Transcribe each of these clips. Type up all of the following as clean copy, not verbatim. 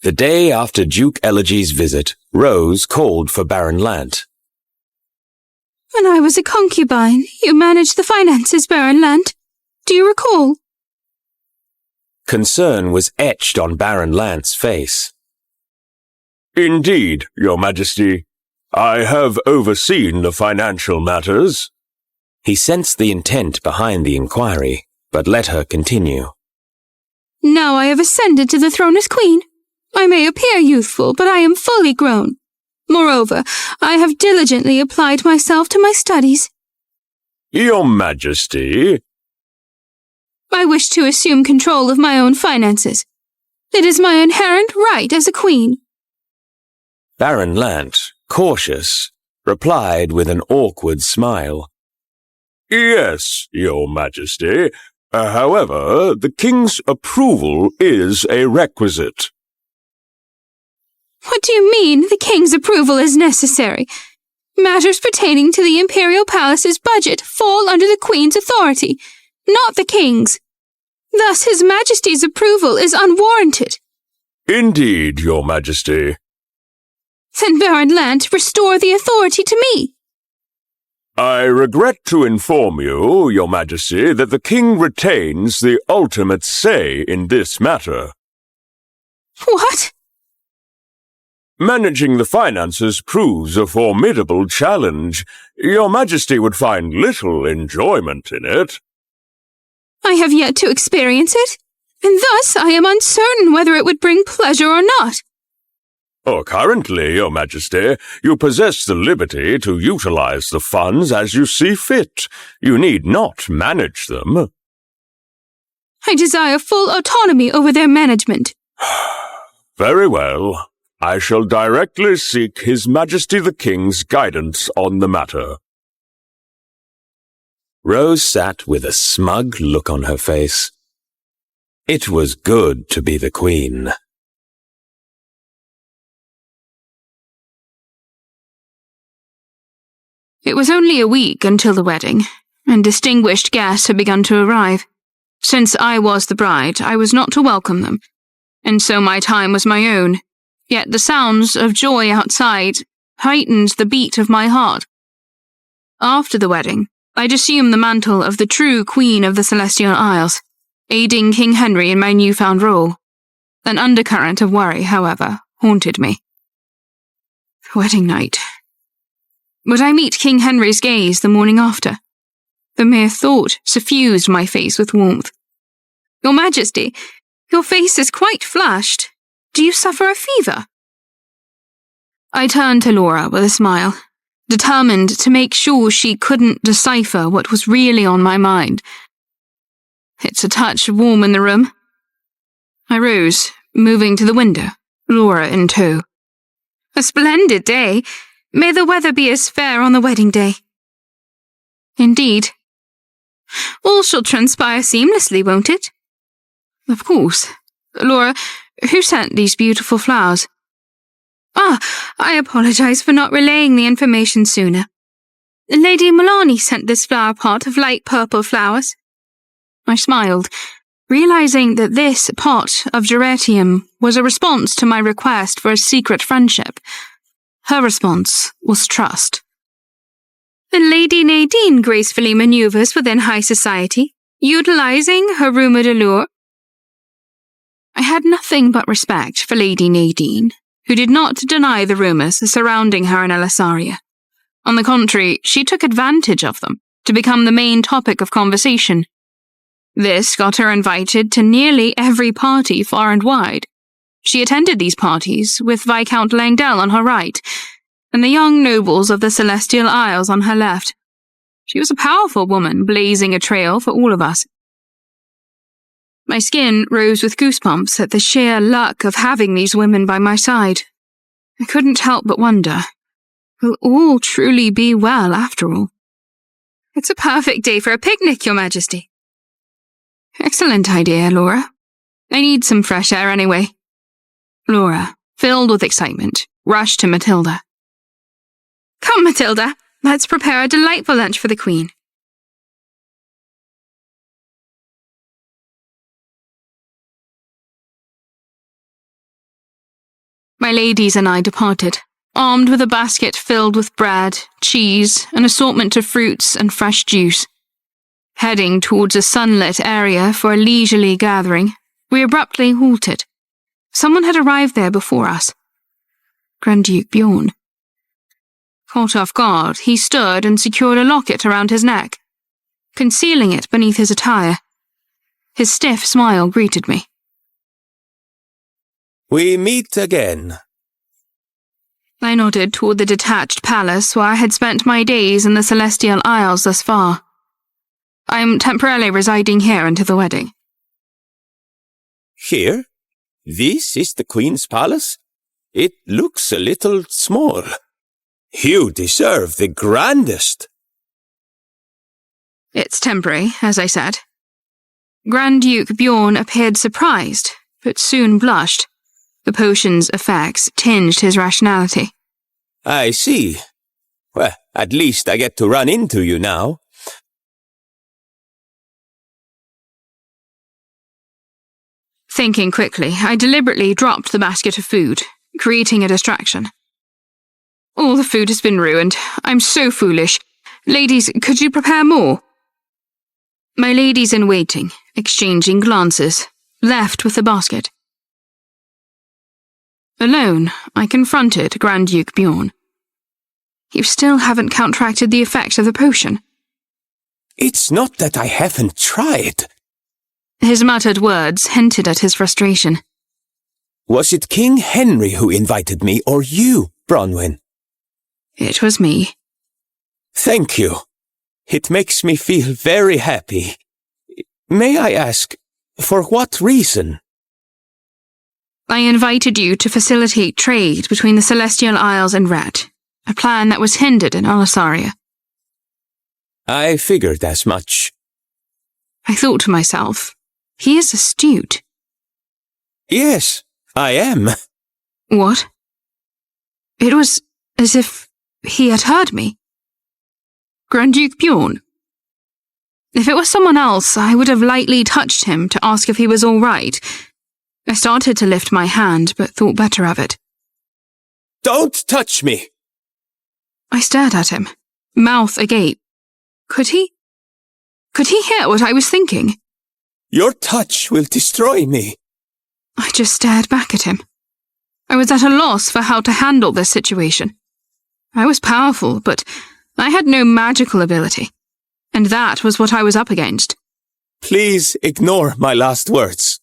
The day after Duke Elegy's visit, Rose called for Baron Lant. When I was a concubine, you managed the finances, Baron Lant. Do you recall? Concern was etched on Baron Lant's face. Indeed, Your Majesty. I have overseen the financial matters. He sensed the intent behind the inquiry, but let her continue. Now I have ascended to the throne as queen. I may appear youthful, but I am fully grown. Moreover, I have diligently applied myself to my studies. Your Majesty. I wish to assume control of my own finances. It is my inherent right as a queen. Baron Lant, cautious, replied with an awkward smile. Yes, Your Majesty. However, the king's approval is a requisite. What do you mean the king's approval is necessary? Matters pertaining to the imperial palace's budget fall under the queen's authority, not the king's. Thus his majesty's approval is unwarranted. Indeed, Your Majesty. Then Baron Lant, restore the authority to me. I regret to inform you, Your Majesty, that the king retains the ultimate say in this matter. What? Managing the finances proves a formidable challenge. Your Majesty would find little enjoyment in it. I have yet to experience it, and thus I am uncertain whether it would bring pleasure or not. Currently, Your Majesty, you possess the liberty to utilize the funds as you see fit. You need not manage them. I desire full autonomy over their management. Very well. I shall directly seek His Majesty the King's guidance on the matter. Rose sat with a smug look on her face. It was good to be the queen. It was only a week until the wedding, and distinguished guests had begun to arrive. Since I was the bride, I was not to welcome them, and so my time was my own. Yet the sounds of joy outside heightened the beat of my heart. After the wedding, I'd assumed the mantle of the true Queen of the Celestial Isles, aiding King Henry in my newfound role. An undercurrent of worry, however, haunted me. The wedding night. Would I meet King Henry's gaze the morning after? The mere thought suffused my face with warmth. Your Majesty, your face is quite flushed. Do you suffer a fever? I turned to Laura with a smile, determined to make sure she couldn't decipher what was really on my mind. It's a touch warm in the room. I rose, moving to the window, Laura in tow. A splendid day. May the weather be as fair on the wedding day. Indeed. All shall transpire seamlessly, won't it? Of course. Laura, who sent these beautiful flowers? I apologize for not relaying the information sooner. Lady Milani sent this flower pot of light purple flowers. I smiled, realizing that this pot of geranium was a response to my request for a secret friendship. Her response was trust. Lady Nadine gracefully maneuvers within high society, utilizing her rumored allure. I had nothing but respect for Lady Nadine, who did not deny the rumors surrounding her in Elisaria. On the contrary, she took advantage of them to become the main topic of conversation. This got her invited to nearly every party far and wide. She attended these parties with Viscount Langdell on her right, and the young nobles of the Celestial Isles on her left. She was a powerful woman, blazing a trail for all of us. My skin rose with goosebumps at the sheer luck of having these women by my side. I couldn't help but wonder, will all truly be well after all? It's a perfect day for a picnic, Your Majesty. Excellent idea, Laura. I need some fresh air anyway. Laura, filled with excitement, rushed to Matilda. Come, Matilda, let's prepare a delightful lunch for the Queen. My ladies and I departed, armed with a basket filled with bread, cheese, an assortment of fruits and fresh juice. Heading towards a sunlit area for a leisurely gathering, we abruptly halted. Someone had arrived there before us. Grand Duke Bjorn. Caught off guard, he stood and secured a locket around his neck, concealing it beneath his attire. His stiff smile greeted me. We meet again. I nodded toward the detached palace where I had spent my days in the Celestial Isles thus far. I'm temporarily residing here until the wedding. Here? This is the Queen's palace? It looks a little small. You deserve the grandest. It's temporary, as I said. Grand Duke Bjorn appeared surprised, but soon blushed. The potion's effects tinged his rationality. I see. Well, at least I get to run into you now. Thinking quickly, I deliberately dropped the basket of food, creating a distraction. All the food has been ruined. I'm so foolish. Ladies, could you prepare more? My ladies in waiting, exchanging glances, left with the basket. Alone, I confronted Grand Duke Bjorn. You still haven't counteracted the effects of the potion. It's not that I haven't tried. His muttered words hinted at his frustration. Was it King Henry who invited me, or you, Bronwyn? It was me. Thank you. It makes me feel very happy. May I ask, for what reason? I invited you to facilitate trade between the Celestial Isles and Red, a plan that was hindered in Alisaria. I figured as much. I thought to myself, he is astute. Yes, I am. What? It was as if he had heard me. Grand Duke Bjorn. If it was someone else, I would have lightly touched him to ask if he was all right. I started to lift my hand, but thought better of it. Don't touch me! I stared at him, mouth agape. Could he hear what I was thinking? Your touch will destroy me. I just stared back at him. I was at a loss for how to handle this situation. I was powerful, but I had no magical ability, and that was what I was up against. Please ignore my last words.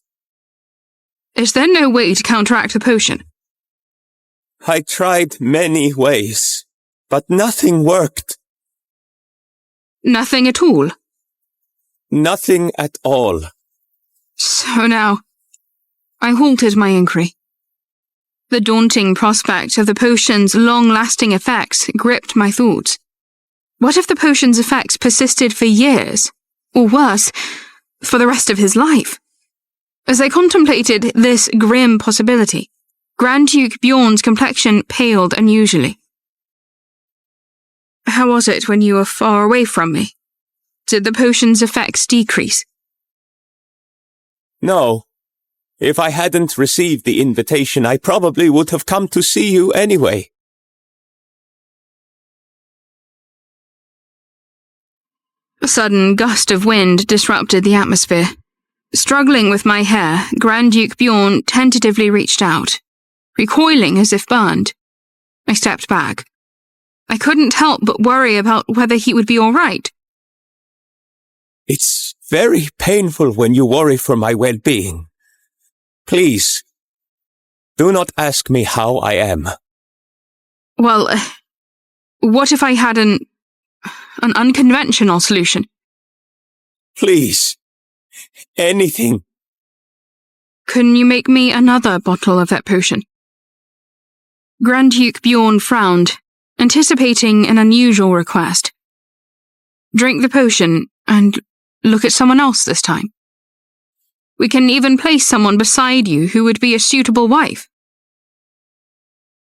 Is there no way to counteract the potion? I tried many ways, but nothing worked. Nothing at all? Nothing at all. So now, I halted my inquiry. The daunting prospect of the potion's long-lasting effects gripped my thoughts. What if the potion's effects persisted for years, or worse, for the rest of his life? As I contemplated this grim possibility, Grand Duke Bjorn's complexion paled unusually. How was it when you were far away from me? Did the potion's effects decrease? No. If I hadn't received the invitation, I probably would have come to see you anyway. A sudden gust of wind disrupted the atmosphere. Struggling with my hair, Grand Duke Bjorn tentatively reached out, recoiling as if burned. I stepped back. I couldn't help but worry about whether he would be all right. It's very painful when you worry for my well-being. Please, do not ask me how I am. Well, what if I had an unconventional solution? Please. Anything. Can you make me another bottle of that potion? Grand Duke Bjorn frowned, anticipating an unusual request. Drink the potion and look at someone else this time. We can even place someone beside you who would be a suitable wife.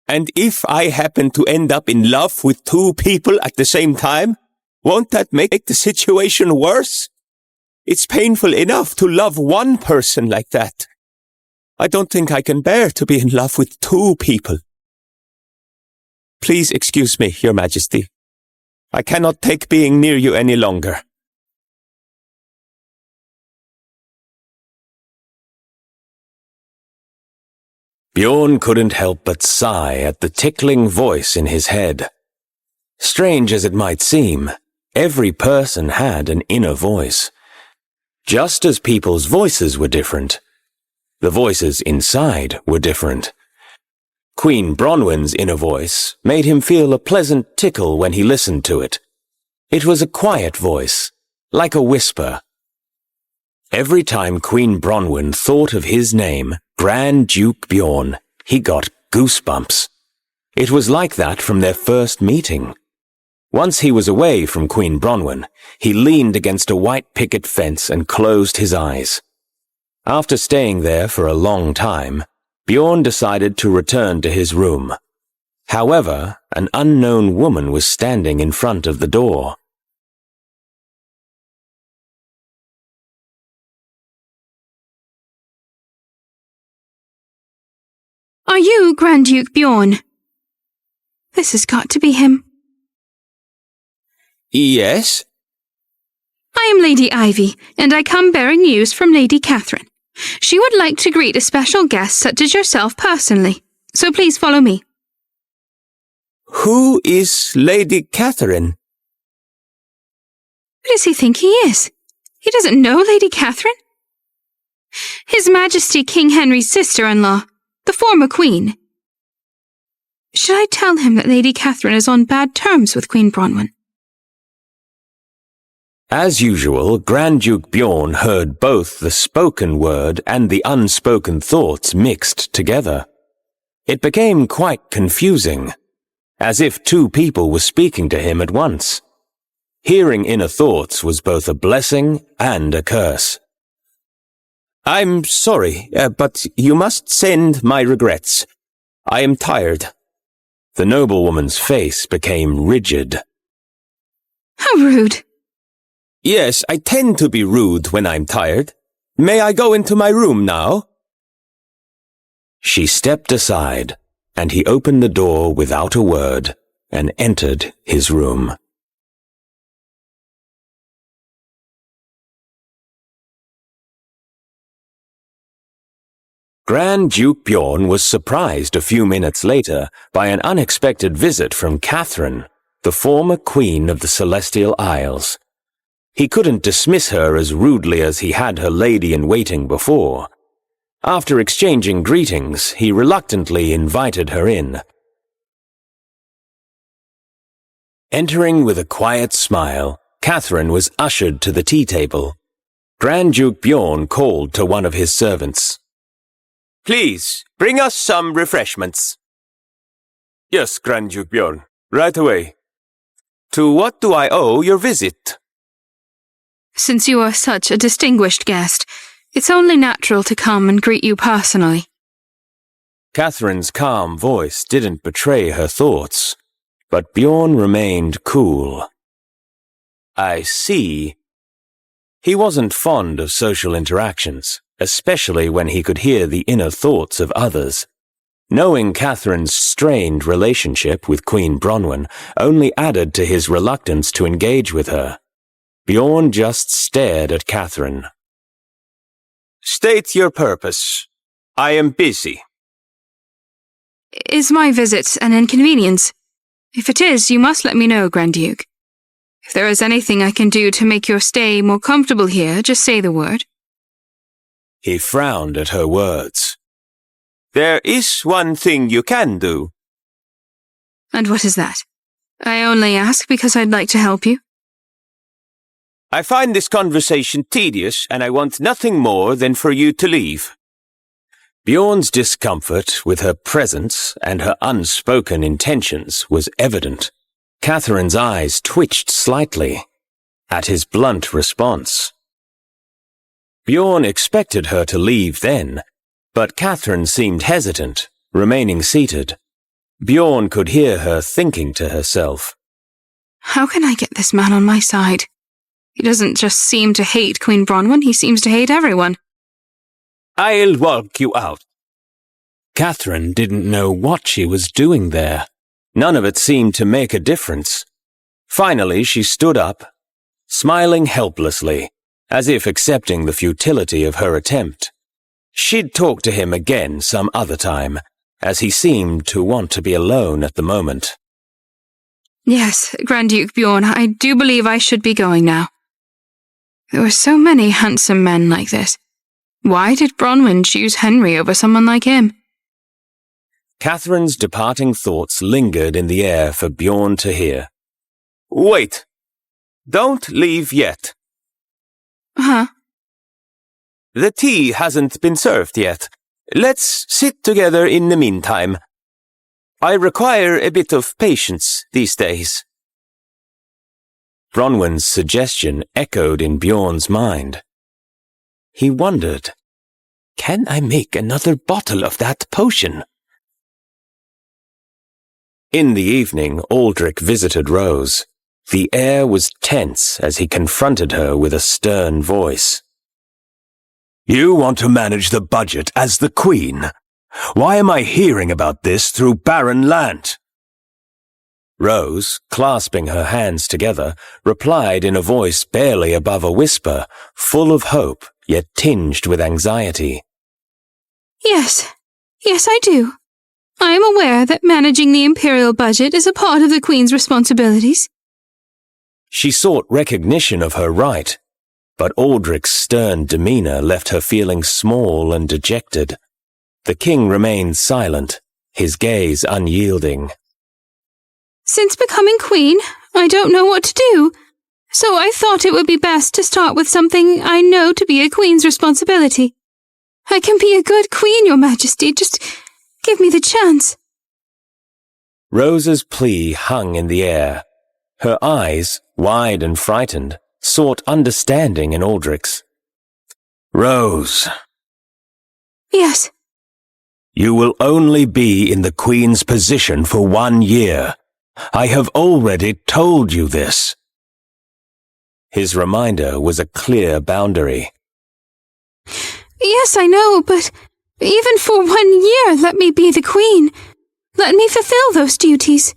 And if I happen to end up in love with two people at the same time, won't that make the situation worse? It's painful enough to love one person like that. I don't think I can bear to be in love with two people. Please excuse me, Your Majesty. I cannot take being near you any longer. Bjorn couldn't help but sigh at the tickling voice in his head. Strange as it might seem, every person had an inner voice. Just as people's voices were different, the voices inside were different. Queen Bronwyn's inner voice made him feel a pleasant tickle when he listened to it. It was a quiet voice, like a whisper. Every time Queen Bronwyn thought of his name, Grand Duke Bjorn, he got goosebumps. It was like that from their first meeting. Once he was away from Queen Bronwyn, he leaned against a white picket fence and closed his eyes. After staying there for a long time, Bjorn decided to return to his room. However, an unknown woman was standing in front of the door. Are you Grand Duke Bjorn? This has got to be him. Yes? I am Lady Ivy, and I come bearing news from Lady Catherine. She would like to greet a special guest such as yourself personally, so please follow me. Who is Lady Catherine? Who does he think he is? He doesn't know Lady Catherine? His Majesty King Henry's sister-in-law, the former queen. Should I tell him that Lady Catherine is on bad terms with Queen Bronwyn? As usual, Grand Duke Bjorn heard both the spoken word and the unspoken thoughts mixed together. It became quite confusing, as if two people were speaking to him at once. Hearing inner thoughts was both a blessing and a curse. I'm sorry, but you must send my regrets. I am tired. The noblewoman's face became rigid. How rude. Yes, I tend to be rude when I'm tired. May I go into my room now? She stepped aside, and he opened the door without a word and entered his room. Grand Duke Bjorn was surprised a few minutes later by an unexpected visit from Catherine, the former queen of the Celestial Isles. He couldn't dismiss her as rudely as he had her lady-in-waiting before. After exchanging greetings, he reluctantly invited her in. Entering with a quiet smile, Catherine was ushered to the tea table. Grand Duke Bjorn called to one of his servants. Please, bring us some refreshments. Yes, Grand Duke Bjorn, right away. To what do I owe your visit? Since you are such a distinguished guest, it's only natural to come and greet you personally. Catherine's calm voice didn't betray her thoughts, but Bjorn remained cool. I see. He wasn't fond of social interactions, especially when he could hear the inner thoughts of others. Knowing Catherine's strained relationship with Queen Bronwyn only added to his reluctance to engage with her. Bjorn just stared at Catherine. State your purpose. I am busy. Is my visit an inconvenience? If it is, you must let me know, Grand Duke. If there is anything I can do to make your stay more comfortable here, just say the word. He frowned at her words. There is one thing you can do. And what is that? I only ask because I'd like to help you. I find this conversation tedious, and I want nothing more than for you to leave. Bjorn's discomfort with her presence and her unspoken intentions was evident. Catherine's eyes twitched slightly at his blunt response. Bjorn expected her to leave then, but Catherine seemed hesitant, remaining seated. Bjorn could hear her thinking to herself. How can I get this man on my side? He doesn't just seem to hate Queen Bronwyn, he seems to hate everyone. I'll walk you out. Catherine didn't know what she was doing there. None of it seemed to make a difference. Finally, she stood up, smiling helplessly, as if accepting the futility of her attempt. She'd talk to him again some other time, as he seemed to want to be alone at the moment. Yes, Grand Duke Bjorn, I do believe I should be going now. There were so many handsome men like this. Why did Bronwyn choose Henry over someone like him? Catherine's departing thoughts lingered in the air for Bjorn to hear. Wait. Don't leave yet. Huh? The tea hasn't been served yet. Let's sit together in the meantime. I require a bit of patience these days. Bronwyn's suggestion echoed in Bjorn's mind. He wondered, can I make another bottle of that potion? In the evening, Aldrich visited Rose. The air was tense as he confronted her with a stern voice. You want to manage the budget as the Queen? Why am I hearing about this through Baron Lant? Rose, clasping her hands together, replied in a voice barely above a whisper, full of hope, yet tinged with anxiety. Yes, I do. I am aware that managing the imperial budget is a part of the Queen's responsibilities. She sought recognition of her right, but Aldrich's stern demeanor left her feeling small and dejected. The king remained silent, his gaze unyielding. Since becoming queen, I don't know what to do, so I thought it would be best to start with something I know to be a queen's responsibility. I can be a good queen, Your Majesty, just give me the chance. Rose's plea hung in the air. Her eyes, wide and frightened, sought understanding in Aldrich's. Rose. Yes. You will only be in the Queen's position for 1 year. I have already told you this. His reminder was a clear boundary. Yes, I know, but even for 1 year, let me be the queen. Let me fulfill those duties.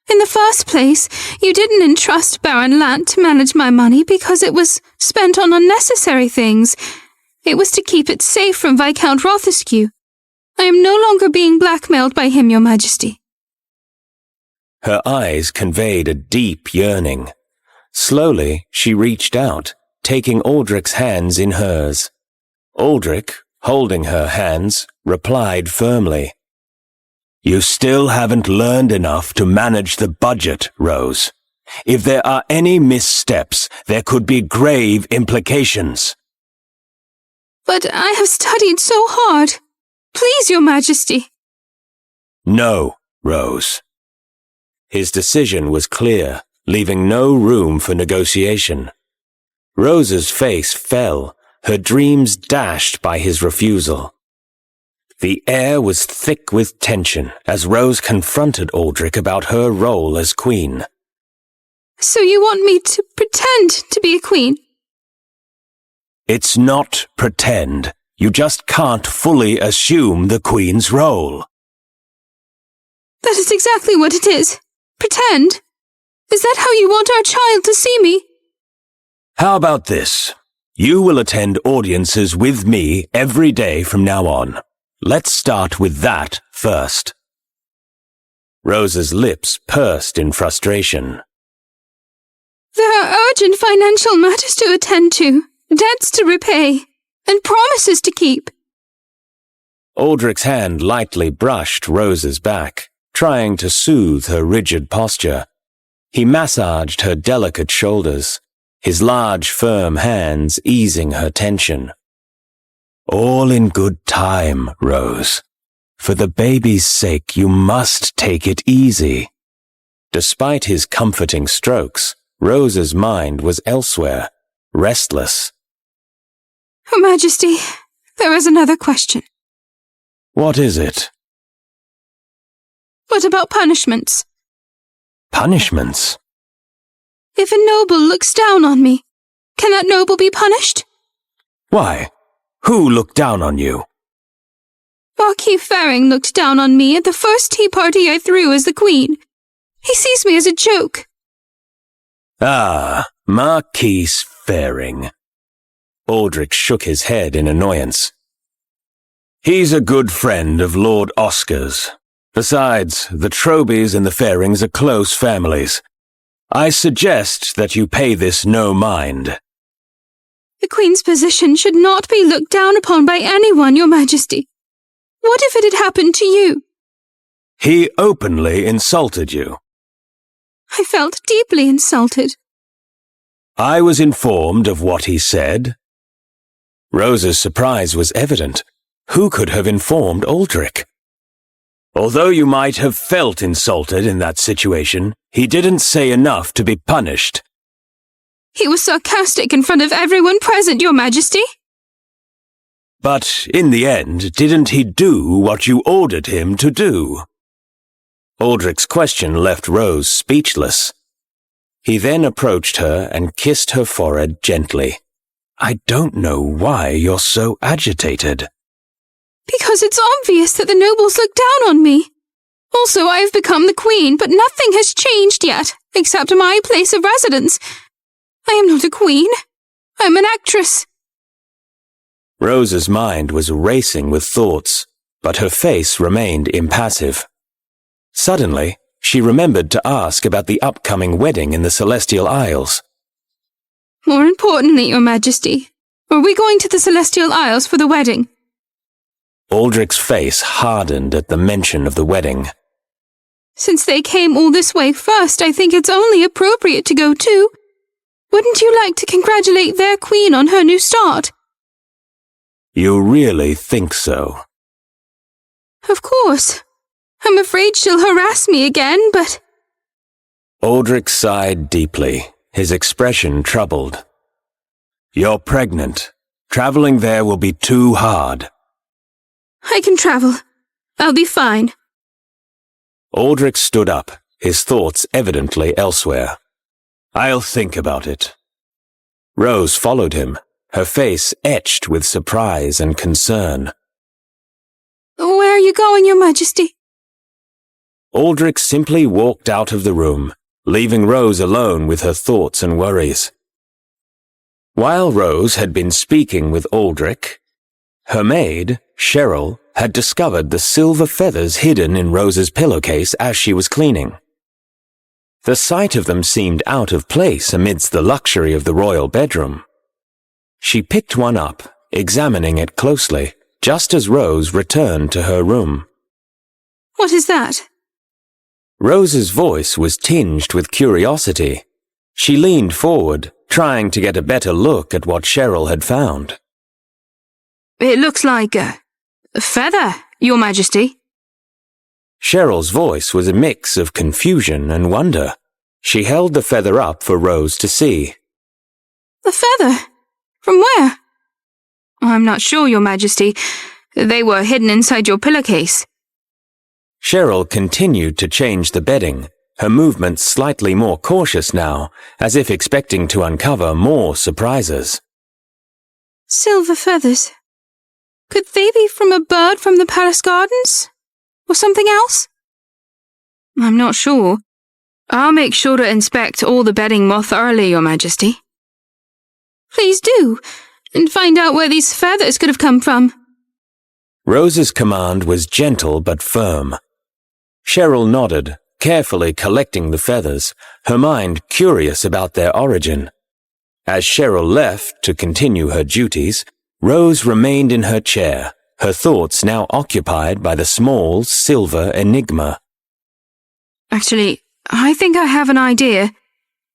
In the first place, you didn't entrust Baron Lant to manage my money because it was spent on unnecessary things. It was to keep it safe from Viscount Rothescue. I am no longer being blackmailed by him, Your Majesty. Her eyes conveyed a deep yearning. Slowly, she reached out, taking Aldrich's hands in hers. Aldrich, holding her hands, replied firmly. You still haven't learned enough to manage the budget, Rose. If there are any missteps, there could be grave implications. But I have studied so hard. Please, Your Majesty. No, Rose. His decision was clear, leaving no room for negotiation. Rose's face fell, her dreams dashed by his refusal. The air was thick with tension as Rose confronted Aldrich about her role as queen. So you want me to pretend to be a queen? It's not pretend. You just can't fully assume the Queen's role. That is exactly what it is. Pretend. Is that how you want our child to see me? How about this? You will attend audiences with me every day from now on. Let's start with that first. Rose's lips pursed in frustration. There are urgent financial matters to attend to, debts to repay, and promises to keep. Aldrich's hand lightly brushed Rose's back, trying to soothe her rigid posture. He massaged her delicate shoulders, his large, firm hands easing her tension. All in good time, Rose. For the baby's sake, you must take it easy. Despite his comforting strokes, Rose's mind was elsewhere, restless. Her Majesty, there is another question. What is it? What about punishments? Punishments? If a noble looks down on me, can that noble be punished? Why? Who looked down on you? Marquis Fearing looked down on me at the first tea party I threw as the Queen. He sees me as a joke. Ah, Marquis Fearing. Aldrich shook his head in annoyance. He's a good friend of Lord Oscar's. Besides, the Trobys and the Fearings are close families. I suggest that you pay this no mind. The Queen's position should not be looked down upon by anyone, Your Majesty. What if it had happened to you? He openly insulted you. I felt deeply insulted. I was informed of what he said. Rose's surprise was evident. Who could have informed Aldrich? Although you might have felt insulted in that situation, he didn't say enough to be punished. He was sarcastic in front of everyone present, Your Majesty. But in the end, didn't he do what you ordered him to do? Aldrich's question left Rose speechless. He then approached her and kissed her forehead gently. I don't know why you're so agitated. Because it's obvious that the nobles look down on me. Also, I have become the Queen, but nothing has changed yet, except my place of residence. I am not a queen. I am an actress. Rose's mind was racing with thoughts, but her face remained impassive. Suddenly, she remembered to ask about the upcoming wedding in the Celestial Isles. More importantly, Your Majesty, are we going to the Celestial Isles for the wedding? Aldrich's face hardened at the mention of the wedding. Since they came all this way first, I think it's only appropriate to go too. Wouldn't you like to congratulate their Queen on her new start? You really think so? Of course. I'm afraid she'll harass me again, but... Aldrich sighed deeply, his expression troubled. You're pregnant. Traveling there will be too hard. I can travel. I'll be fine. Aldrich stood up, his thoughts evidently elsewhere. I'll think about it. Rose followed him, her face etched with surprise and concern. Where are you going, Your Majesty? Aldrich simply walked out of the room, leaving Rose alone with her thoughts and worries. While Rose had been speaking with Aldrich, her maid, Cheryl, had discovered the silver feathers hidden in Rose's pillowcase as she was cleaning. The sight of them seemed out of place amidst the luxury of the royal bedroom. She picked one up, examining it closely, just as Rose returned to her room. What is that? Rose's voice was tinged with curiosity. She leaned forward, trying to get a better look at what Cheryl had found. It looks like a feather, Your Majesty. Cheryl's voice was a mix of confusion and wonder. She held the feather up for Rose to see. The feather? From where? I'm not sure, Your Majesty. They were hidden inside your pillowcase. Cheryl continued to change the bedding, her movements slightly more cautious now, as if expecting to uncover more surprises. Silver feathers. Could they be from a bird from the palace gardens? Or something else? I'm not sure. I'll make sure to inspect all the bedding more thoroughly, Your Majesty. Please do, and find out where these feathers could have come from. Rose's command was gentle but firm. Cheryl nodded, carefully collecting the feathers, her mind curious about their origin. As Cheryl left to continue her duties, Rose remained in her chair, her thoughts now occupied by the small, silver enigma. Actually, I think I have an idea.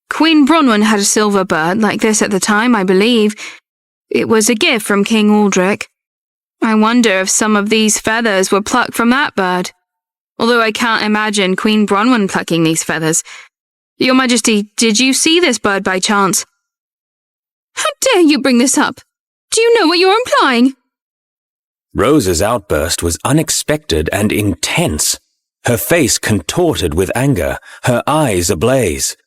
Queen Bronwyn had a silver bird like this at the time, I believe. It was a gift from King Aldrich. I wonder if some of these feathers were plucked from that bird. Although I can't imagine Queen Bronwyn plucking these feathers. Your Majesty, did you see this bird by chance? How dare you bring this up? Do you know what you're implying? Rose's outburst was unexpected and intense. Her face contorted with anger, her eyes ablaze.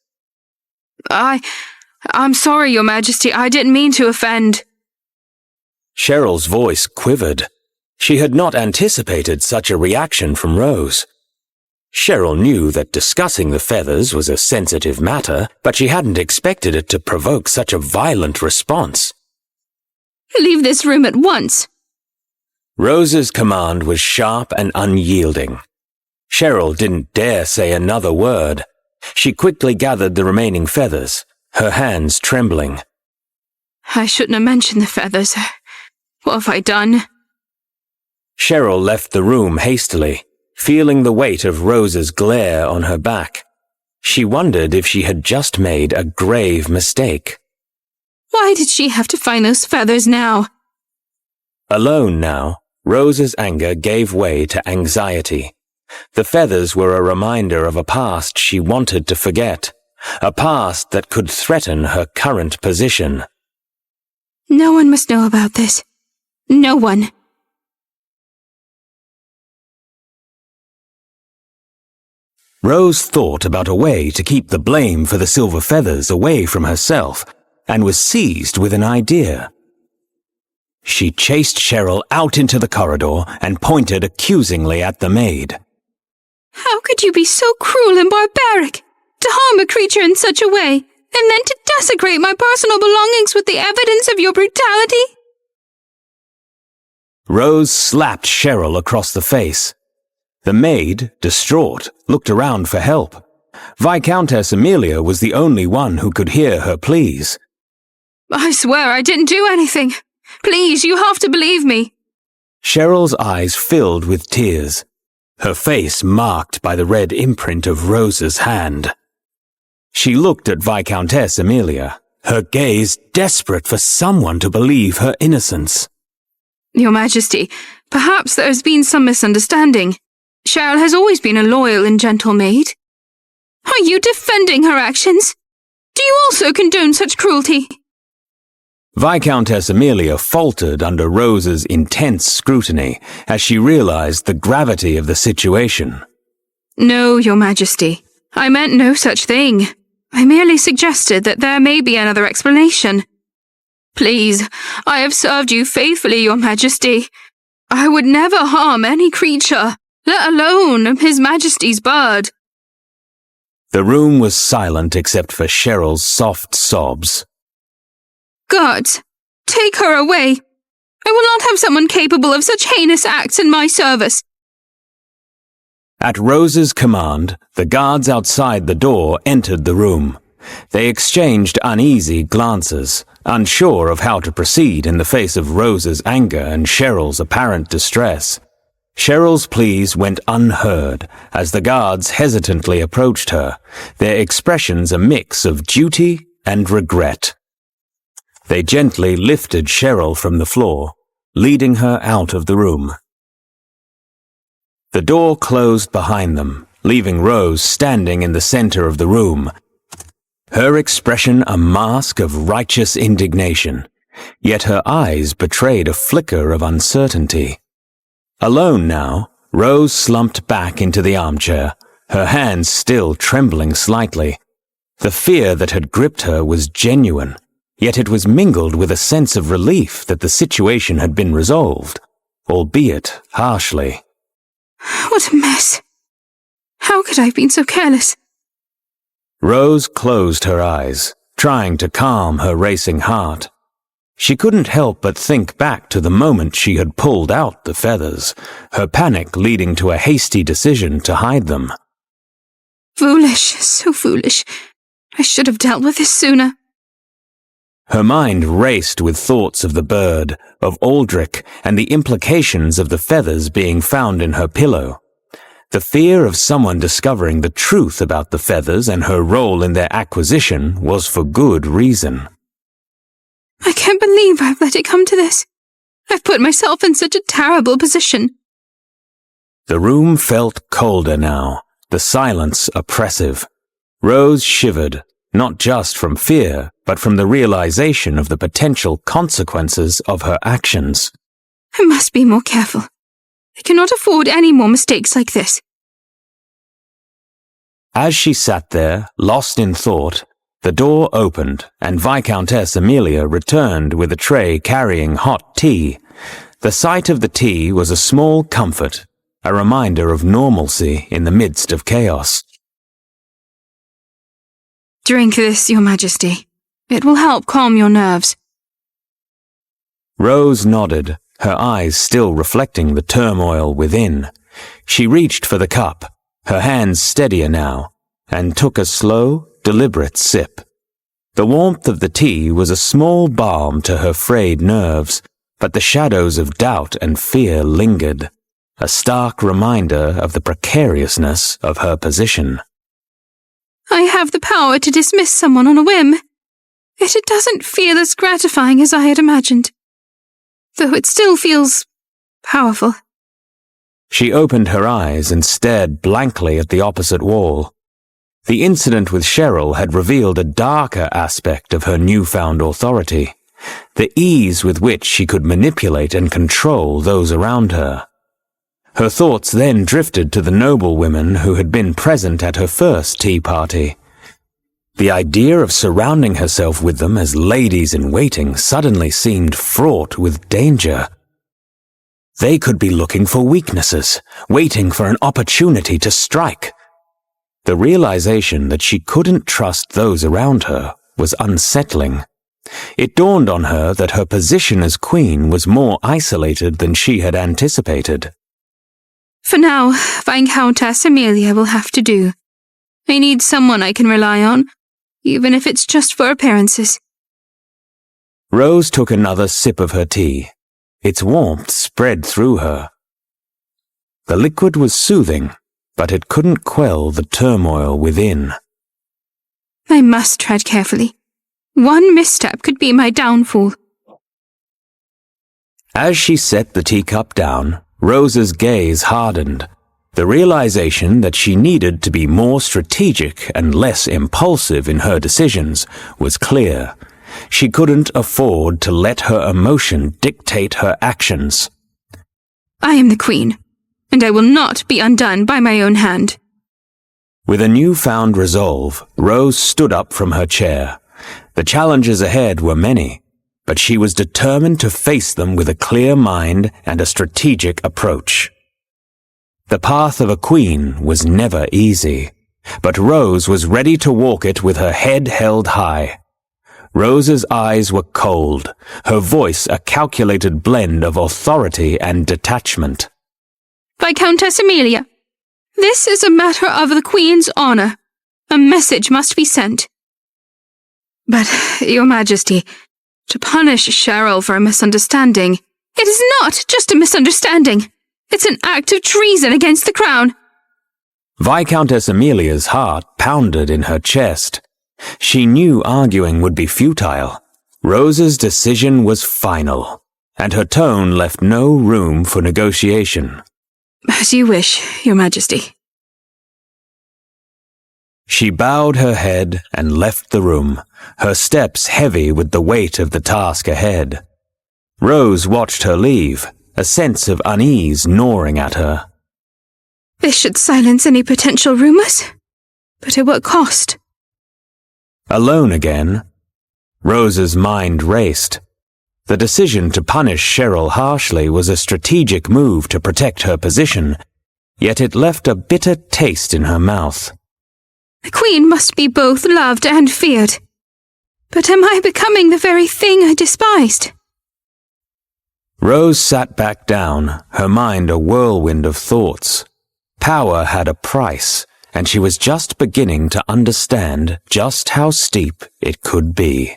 I'm sorry, Your Majesty. I didn't mean to offend. Cheryl's voice quivered. She had not anticipated such a reaction from Rose. Cheryl knew that discussing the feathers was a sensitive matter, but she hadn't expected it to provoke such a violent response. Leave this room at once. Rose's command was sharp and unyielding. Cheryl didn't dare say another word. She quickly gathered the remaining feathers, her hands trembling. I shouldn't have mentioned the feathers. What have I done? Cheryl left the room hastily, feeling the weight of Rose's glare on her back. She wondered if she had just made a grave mistake. Why did she have to find those feathers now? Alone now, Rose's anger gave way to anxiety. The feathers were a reminder of a past she wanted to forget, a past that could threaten her current position. No one must know about this. No one. Rose thought about a way to keep the blame for the silver feathers away from herself, and was seized with an idea. She chased Cheryl out into the corridor and pointed accusingly at the maid. How could you be so cruel and barbaric? To harm a creature in such a way, and then to desecrate my personal belongings with the evidence of your brutality? Rose slapped Cheryl across the face. The maid, distraught, looked around for help. Viscountess Amelia was the only one who could hear her pleas. I swear I didn't do anything. Please, you have to believe me. Cheryl's eyes filled with tears, her face marked by the red imprint of Rose's hand. She looked at Viscountess Amelia, her gaze desperate for someone to believe her innocence. Your Majesty, perhaps there has been some misunderstanding. Cheryl has always been a loyal and gentle maid. Are you defending her actions? Do you also condone such cruelty? Viscountess Amelia faltered under Rose's intense scrutiny as she realized the gravity of the situation. No, Your Majesty. I meant no such thing. I merely suggested that there may be another explanation. Please, I have served you faithfully, Your Majesty. I would never harm any creature, let alone His Majesty's bird. The room was silent except for Cheryl's soft sobs. Guards, take her away. I will not have someone capable of such heinous acts in my service. At Rose's command, the guards outside the door entered the room. They exchanged uneasy glances, unsure of how to proceed in the face of Rose's anger and Cheryl's apparent distress. Cheryl's pleas went unheard as the guards hesitantly approached her, their expressions a mix of duty and regret. They gently lifted Cheryl from the floor, leading her out of the room. The door closed behind them, leaving Rose standing in the center of the room, her expression a mask of righteous indignation, yet her eyes betrayed a flicker of uncertainty. Alone now, Rose slumped back into the armchair, her hands still trembling slightly. The fear that had gripped her was genuine, yet it was mingled with a sense of relief that the situation had been resolved, albeit harshly. What a mess. How could I have been so careless? Rose closed her eyes, trying to calm her racing heart. She couldn't help but think back to the moment she had pulled out the feathers, her panic leading to a hasty decision to hide them. Foolish, so foolish. I should have dealt with this sooner. Her mind raced with thoughts of the bird, of Aldrich, and the implications of the feathers being found in her pillow. The fear of someone discovering the truth about the feathers and her role in their acquisition was for good reason. I can't believe I've let it come to this. I've put myself in such a terrible position. The room felt colder now, the silence oppressive. Rose shivered, not just from fear, but from the realization of the potential consequences of her actions. I must be more careful. I cannot afford any more mistakes like this. As she sat there, lost in thought, The door opened, and Viscountess Amelia returned with a tray carrying hot tea. The sight of the tea was a small comfort, a reminder of normalcy in the midst of chaos. Drink this, Your Majesty. It will help calm your nerves. Rose nodded, her eyes still reflecting the turmoil within. She reached for the cup, her hands steadier now, and took a slow, deliberate sip. The warmth of the tea was a small balm to her frayed nerves, but the shadows of doubt and fear lingered, a stark reminder of the precariousness of her position. I have the power to dismiss someone on a whim, yet it doesn't feel as gratifying as I had imagined, though it still feels powerful. She opened her eyes and stared blankly at the opposite wall. The incident with Cheryl had revealed a darker aspect of her newfound authority, the ease with which she could manipulate and control those around her. Her thoughts then drifted to the noblewomen who had been present at her first tea party. The idea of surrounding herself with them as ladies-in-waiting suddenly seemed fraught with danger. They could be looking for weaknesses, waiting for an opportunity to strike. The realization that she couldn't trust those around her was unsettling. It dawned on her that her position as queen was more isolated than she had anticipated. For now, Viscountess Amelia will have to do. I need someone I can rely on, even if it's just for appearances. Rose took another sip of her tea. Its warmth spread through her. The liquid was soothing, but it couldn't quell the turmoil within. I must tread carefully. One misstep could be my downfall. As she set the teacup down, Rose's gaze hardened. The realization that she needed to be more strategic and less impulsive in her decisions was clear. She couldn't afford to let her emotion dictate her actions. I am the queen, and I will not be undone by my own hand. With a newfound resolve, Rose stood up from her chair. The challenges ahead were many, but she was determined to face them with a clear mind and a strategic approach. The path of a queen was never easy, but Rose was ready to walk it with her head held high. Rose's eyes were cold, her voice a calculated blend of authority and detachment. Viscountess Amelia, this is a matter of the Queen's honor. A message must be sent. But, Your Majesty, to punish Cheryl for a misunderstanding, it is not just a misunderstanding. It's an act of treason against the crown. Viscountess Amelia's heart pounded in her chest. She knew arguing would be futile. Rose's decision was final, and her tone left no room for negotiation. As you wish, Your Majesty. She bowed her head and left the room, her steps heavy with the weight of the task ahead. Rose watched her leave, a sense of unease gnawing at her. This should silence any potential rumors, but at what cost? Alone again, Rose's mind raced. The decision to punish Cheryl harshly was a strategic move to protect her position, yet it left a bitter taste in her mouth. The Queen must be both loved and feared. But am I becoming the very thing I despised? Rose sat back down, her mind a whirlwind of thoughts. Power had a price, and she was just beginning to understand just how steep it could be.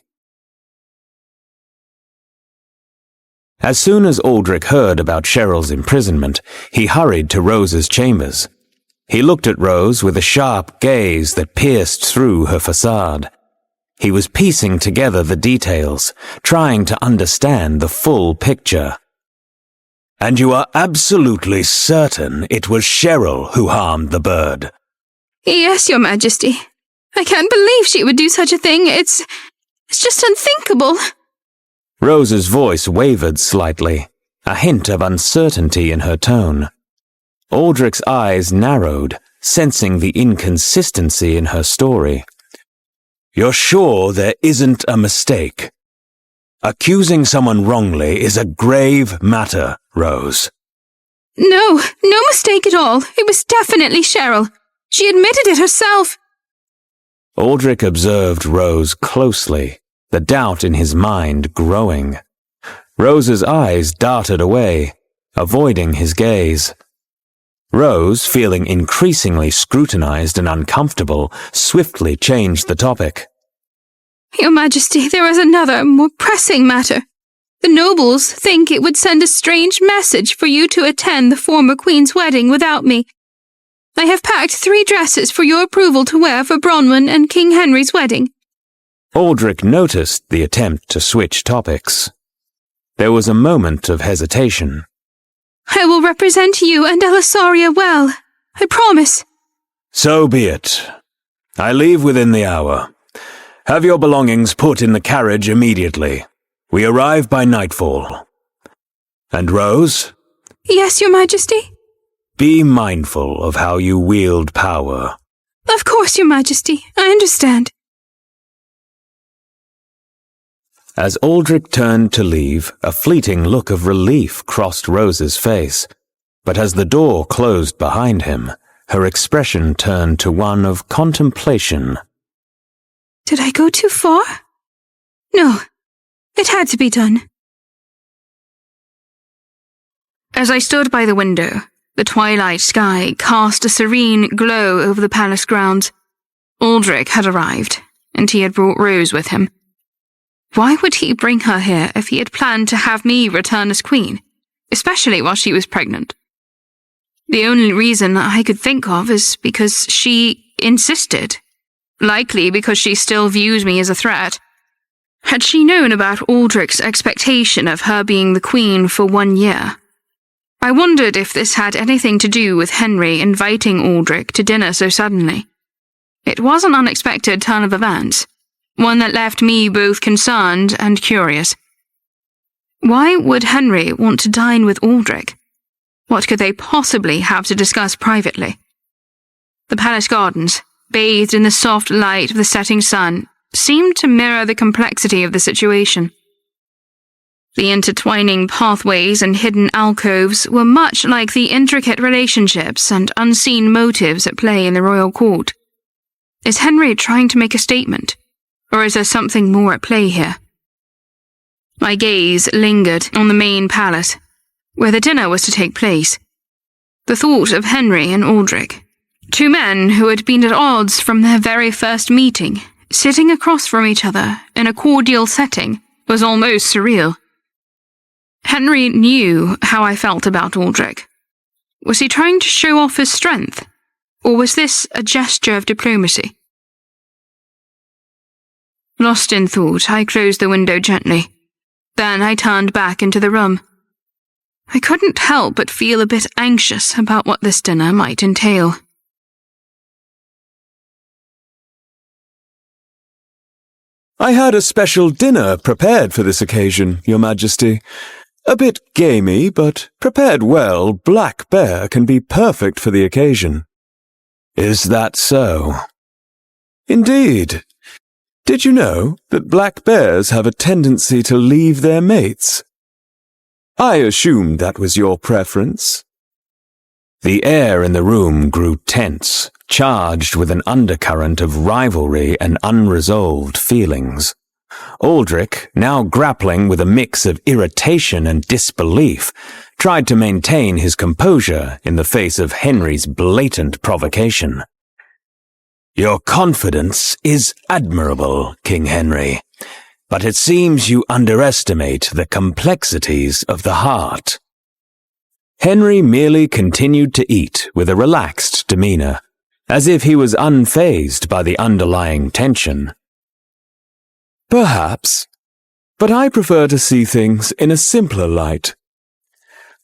As soon as Aldrich heard about Cheryl's imprisonment, he hurried to Rose's chambers. He looked at Rose with a sharp gaze that pierced through her facade. He was piecing together the details, trying to understand the full picture. "And you are absolutely certain it was Cheryl who harmed the bird?" Yes, Your Majesty. I can't believe she would do such a thing. It's just unthinkable. Rose's voice wavered slightly, a hint of uncertainty in her tone. Aldrich's eyes narrowed, sensing the inconsistency in her story. You're sure there isn't a mistake? Accusing someone wrongly is a grave matter, Rose. No mistake at all. It was definitely Cheryl. She admitted it herself. Aldrich observed Rose closely, the doubt in his mind growing. Rose's eyes darted away, avoiding his gaze. Rose, feeling increasingly scrutinized and uncomfortable, swiftly changed the topic. Your Majesty, there is another, more pressing matter. The nobles think it would send a strange message for you to attend the former Queen's wedding without me. I have packed 3 dresses for your approval to wear for Bronwyn and King Henry's wedding. Aldrich noticed the attempt to switch topics. There was a moment of hesitation. I will represent you and Elisaria well. I promise. So be it. I leave within the hour. Have your belongings put in the carriage immediately. We arrive by nightfall. And Rose? Yes, Your Majesty? Be mindful of how you wield power. Of course, Your Majesty. I understand. As Aldrich turned to leave, a fleeting look of relief crossed Rose's face. But as the door closed behind him, her expression turned to one of contemplation. Did I go too far? No. It had to be done. As I stood by the window, the twilight sky cast a serene glow over the palace grounds. Aldrich had arrived, and he had brought Rose with him. Why would he bring her here if he had planned to have me return as queen, especially while she was pregnant? The only reason I could think of is because she insisted, likely because she still views me as a threat. Had she known about Aldrich's expectation of her being the queen for 1 year? I wondered if this had anything to do with Henry inviting Aldrich to dinner so suddenly. It was an unexpected turn of events, one that left me both concerned and curious. Why would Henry want to dine with Aldrich? What could they possibly have to discuss privately? The palace gardens, bathed in the soft light of the setting sun, seemed to mirror the complexity of the situation. The intertwining pathways and hidden alcoves were much like the intricate relationships and unseen motives at play in the royal court. Is Henry trying to make a statement, or is there something more at play here? My gaze lingered on the main palace, where the dinner was to take place. The thought of Henry and Aldrich, 2 men who had been at odds from their very first meeting, sitting across from each other in a cordial setting, was almost surreal. Henry knew how I felt about Aldrich. Was he trying to show off his strength, or was this a gesture of diplomacy? Lost in thought, I closed the window gently. Then I turned back into the room. I couldn't help but feel a bit anxious about what this dinner might entail. I had a special dinner prepared for this occasion, Your Majesty. A bit gamey, but prepared well, Black Bear can be perfect for the occasion. Is that so? Indeed. Did you know that black bears have a tendency to leave their mates? I assumed that was your preference. The air in the room grew tense, charged with an undercurrent of rivalry and unresolved feelings. Aldrich, now grappling with a mix of irritation and disbelief, tried to maintain his composure in the face of Henry's blatant provocation. Your confidence is admirable, King Henry, but it seems you underestimate the complexities of the heart. Henry merely continued to eat with a relaxed demeanor, as if he was unfazed by the underlying tension. Perhaps, but I prefer to see things in a simpler light.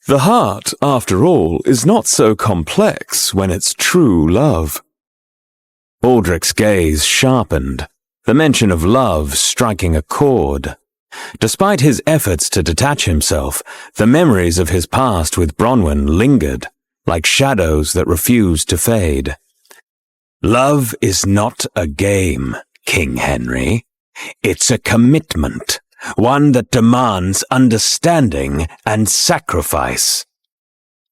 The heart, after all, is not so complex when it's true love. Aldrich's gaze sharpened, the mention of love striking a chord. Despite his efforts to detach himself, the memories of his past with Bronwyn lingered, like shadows that refused to fade. Love is not a game, King Henry. It's a commitment, one that demands understanding and sacrifice.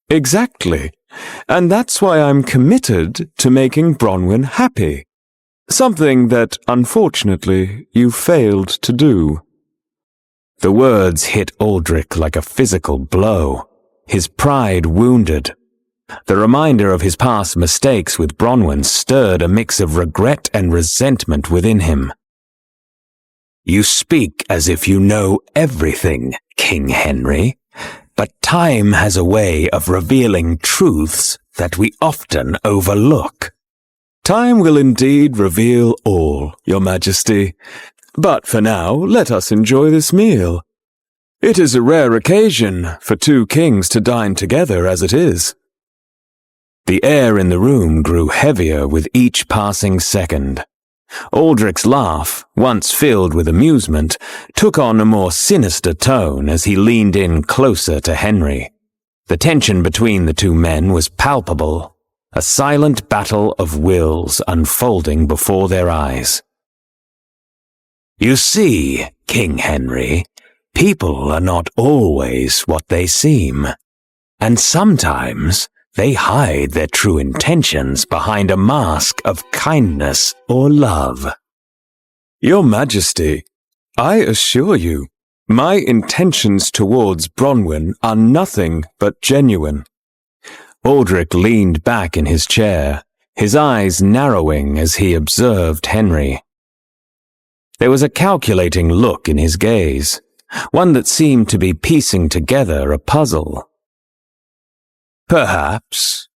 Exactly. And that's why I'm committed to making Bronwyn happy. Something that, unfortunately, you failed to do. The words hit Aldrich like a physical blow, his pride wounded. The reminder of his past mistakes with Bronwyn stirred a mix of regret and resentment within him. You speak as if you know everything, King Henry, but time has a way of revealing truths that we often overlook. Time will indeed reveal all, Your Majesty. But for now, let us enjoy this meal. It is a rare occasion for two kings to dine together as it is. The air in the room grew heavier with each passing second. Aldrich's laugh, once filled with amusement, took on a more sinister tone as he leaned in closer to Henry. The tension between the two men was palpable. A silent battle of wills unfolding before their eyes. You see, King Henry, people are not always what they seem, and sometimes they hide their true intentions behind a mask of kindness or love. Your Majesty, I assure you, my intentions towards Bronwyn are nothing but genuine. Aldrich leaned back in his chair, his eyes narrowing as he observed Henry. There was a calculating look in his gaze, one that seemed to be piecing together a puzzle. Perhaps,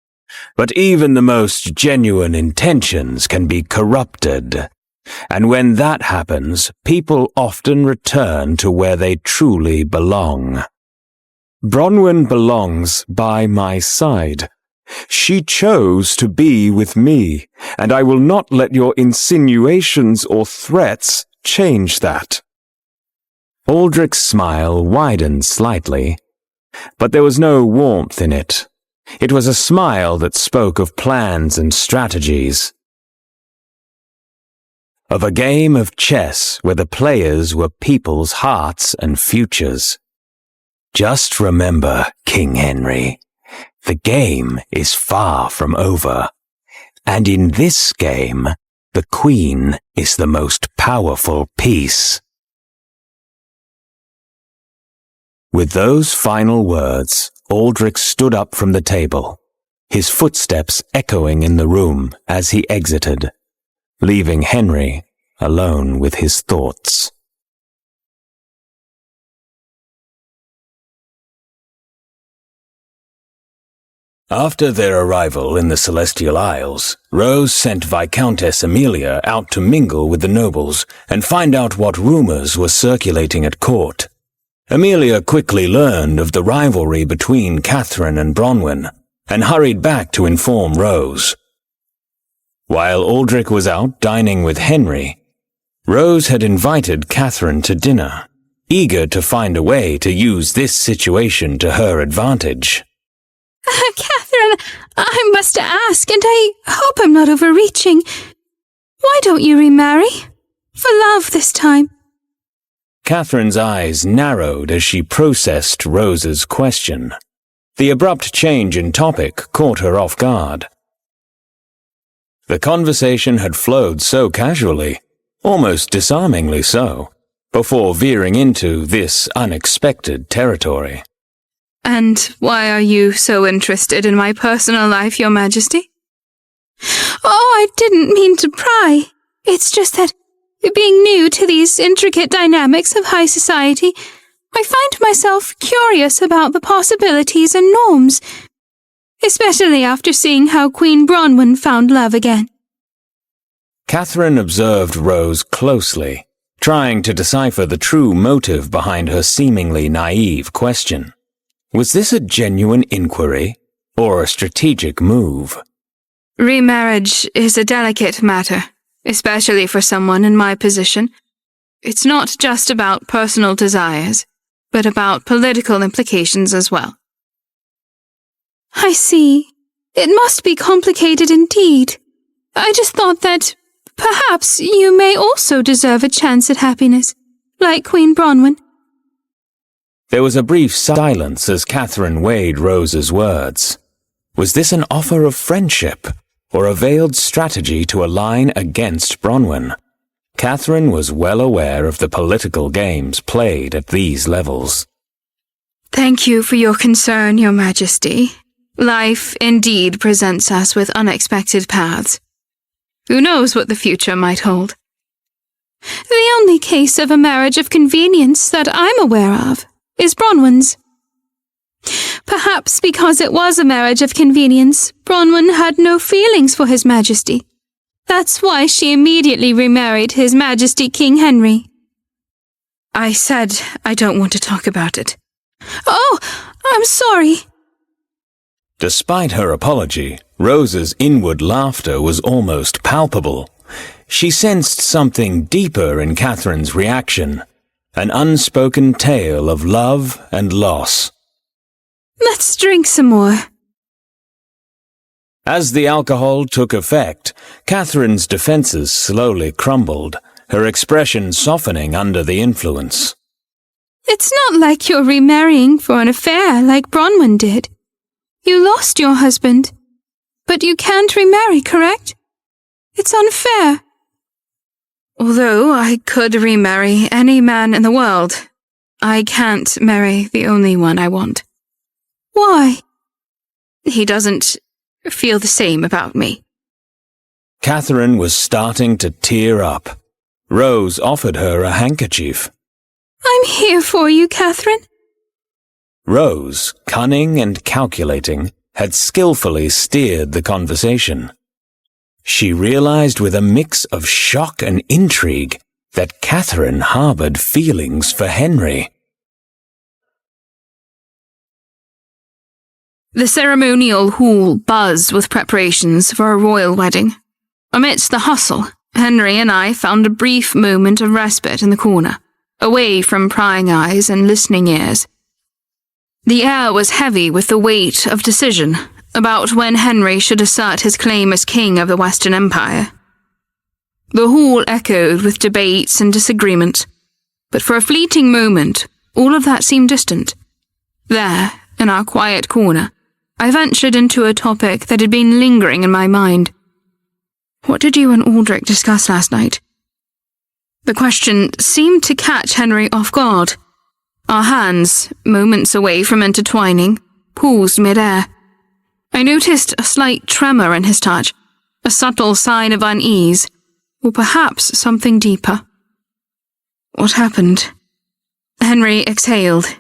but even the most genuine intentions can be corrupted, and when that happens, people often return to where they truly belong. Bronwyn belongs by my side. She chose to be with me, and I will not let your insinuations or threats change that. Aldrich's smile widened slightly, but there was no warmth in it. It was a smile that spoke of plans and strategies. Of a game of chess where the players were people's hearts and futures. Just remember, King Henry, the game is far from over, and in this game, the Queen is the most powerful piece. With those final words, Aldrich stood up from the table, his footsteps echoing in the room as he exited, leaving Henry alone with his thoughts. After their arrival in the Celestial Isles, Rose sent Viscountess Amelia out to mingle with the nobles and find out what rumors were circulating at court. Amelia quickly learned of the rivalry between Catherine and Bronwyn, and hurried back to inform Rose. While Aldrich was out dining with Henry, Rose had invited Catherine to dinner, eager to find a way to use this situation to her advantage. Catherine, I must ask, and I hope I'm not overreaching. Why don't you remarry? For love this time. Catherine's eyes narrowed as she processed Rose's question. The abrupt change in topic caught her off guard. The conversation had flowed so casually, almost disarmingly so, before veering into this unexpected territory. And why are you so interested in my personal life, Your Majesty? Oh, I didn't mean to pry. It's just that, being new to these intricate dynamics of high society, I find myself curious about the possibilities and norms, especially after seeing how Queen Bronwyn found love again. Catherine observed Rose closely, trying to decipher the true motive behind her seemingly naive question. Was this a genuine inquiry, or a strategic move? Remarriage is a delicate matter, especially for someone in my position. It's not just about personal desires, but about political implications as well. I see. It must be complicated indeed. I just thought that Perhaps you may also deserve a chance at happiness, like Queen Bronwyn. There was a brief silence as Catherine weighed Rose's words. Was this an offer of friendship, or a veiled strategy to align against Bronwyn? Catherine was well aware of the political games played at these levels. Thank you for your concern, Your Majesty. Life indeed presents us with unexpected paths. Who knows what the future might hold? The only case of a marriage of convenience that I'm aware of is Bronwyn's. Perhaps because it was a marriage of convenience, Bronwyn had no feelings for His Majesty. That's why she immediately remarried His Majesty King Henry. I said I don't want to talk about it. Oh, I'm sorry. Despite her apology, Rose's inward laughter was almost palpable. She sensed something deeper in Catherine's reaction, an unspoken tale of love and loss. Let's drink some more. As the alcohol took effect, Catherine's defenses slowly crumbled, her expression softening under the influence. It's not like you're remarrying for an affair like Bronwyn did. You lost your husband, but you can't remarry, correct? It's unfair. Although I could remarry any man in the world, I can't marry the only one I want. Why? He doesn't feel the same about me. Catherine was starting to tear up. Rose offered her a handkerchief. I'm here for you, Catherine. Rose, cunning and calculating, had skillfully steered the conversation. She realized with a mix of shock and intrigue that Catherine harbored feelings for Henry. The ceremonial hall buzzed with preparations for a royal wedding. Amidst the hustle, Henry and I found a brief moment of respite in the corner, away from prying eyes and listening ears. The air was heavy with the weight of decision about when Henry should assert his claim as king of the Western Empire. The hall echoed with debates and disagreement, but for a fleeting moment, all of that seemed distant. There, in our quiet corner, I ventured into a topic that had been lingering in my mind. What did you and Aldrich discuss last night? The question seemed to catch Henry off guard. Our hands, moments away from intertwining, paused mid-air. I noticed a slight tremor in his touch, a subtle sign of unease, or perhaps something deeper. What happened? Henry exhaled,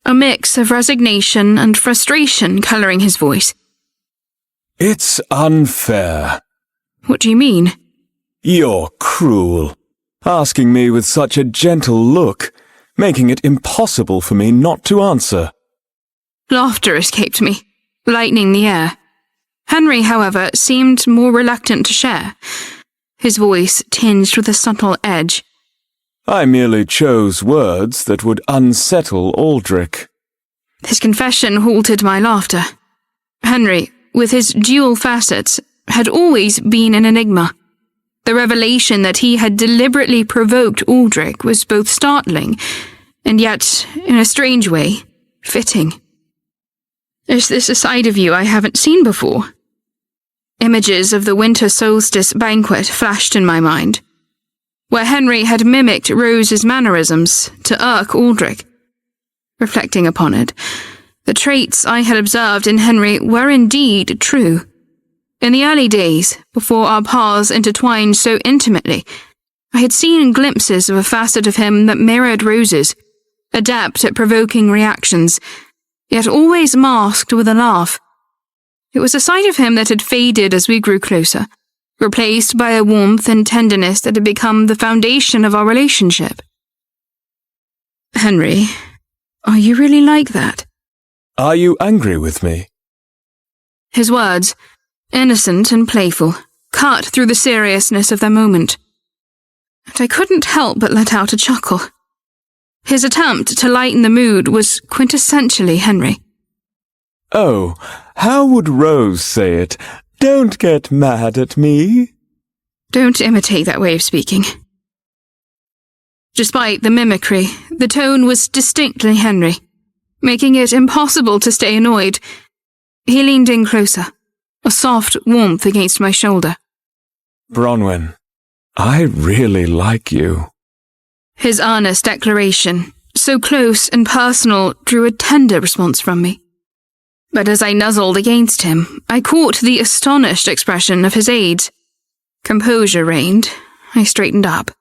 a mix of resignation and frustration coloring his voice. It's unfair. What do you mean? You're cruel. Asking me with such a gentle look, making it impossible for me not to answer. Laughter escaped me, lightening the air. Henry, however, seemed more reluctant to share, his voice tinged with a subtle edge. I merely chose words that would unsettle Aldrich. His confession halted my laughter. Henry, with his dual facets, had always been an enigma. The revelation that he had deliberately provoked Aldrich was both startling and yet, in a strange way, fitting. Is this a side of you I haven't seen before? Images of the winter solstice banquet flashed in my mind, where Henry had mimicked Rose's mannerisms to irk Aldrich. Reflecting upon it, the traits I had observed in Henry were indeed true. In the early days, before our paths intertwined so intimately, I had seen glimpses of a facet of him that mirrored Rose's, adept at provoking reactions, yet always masked with a laugh. It was a side of him that had faded as we grew closer, replaced by a warmth and tenderness that had become the foundation of our relationship. Henry, are you really like that? Are you angry with me? His words, innocent and playful, cut through the seriousness of their moment. And I couldn't help but let out a chuckle. His attempt to lighten the mood was quintessentially Henry. Oh, how would Rose say it? Don't get mad at me. Don't imitate that way of speaking. Despite the mimicry, the tone was distinctly Henry, making it impossible to stay annoyed. He leaned in closer, a soft warmth against my shoulder. Bronwyn, I really like you. His earnest declaration, so close and personal, drew a tender response from me. But as I nuzzled against him, I caught the astonished expression of his aides. Composure reigned. I straightened up.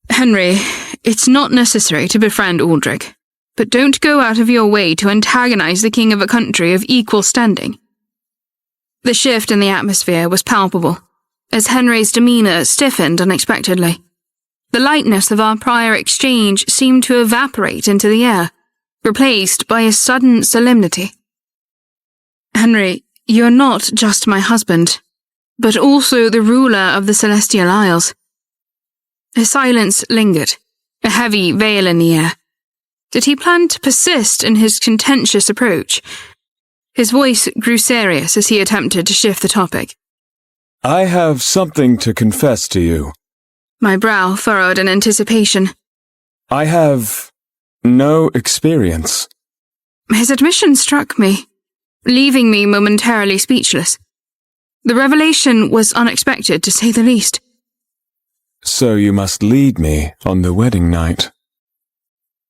Henry, it's not necessary to befriend Aldrich, but don't go out of your way to antagonize the king of a country of equal standing. The shift in the atmosphere was palpable, as Henry's demeanor stiffened unexpectedly. The lightness of our prior exchange seemed to evaporate into the air, replaced by a sudden solemnity. Henry, you're not just my husband, but also the ruler of the Celestial Isles. His silence lingered, a heavy veil in the air. Did he plan to persist in his contentious approach? His voice grew serious as he attempted to shift the topic. I have something to confess to you. My brow furrowed in anticipation. I have no experience. His admission struck me, leaving me momentarily speechless. The revelation was unexpected, to say the least. So you must lead me on the wedding night.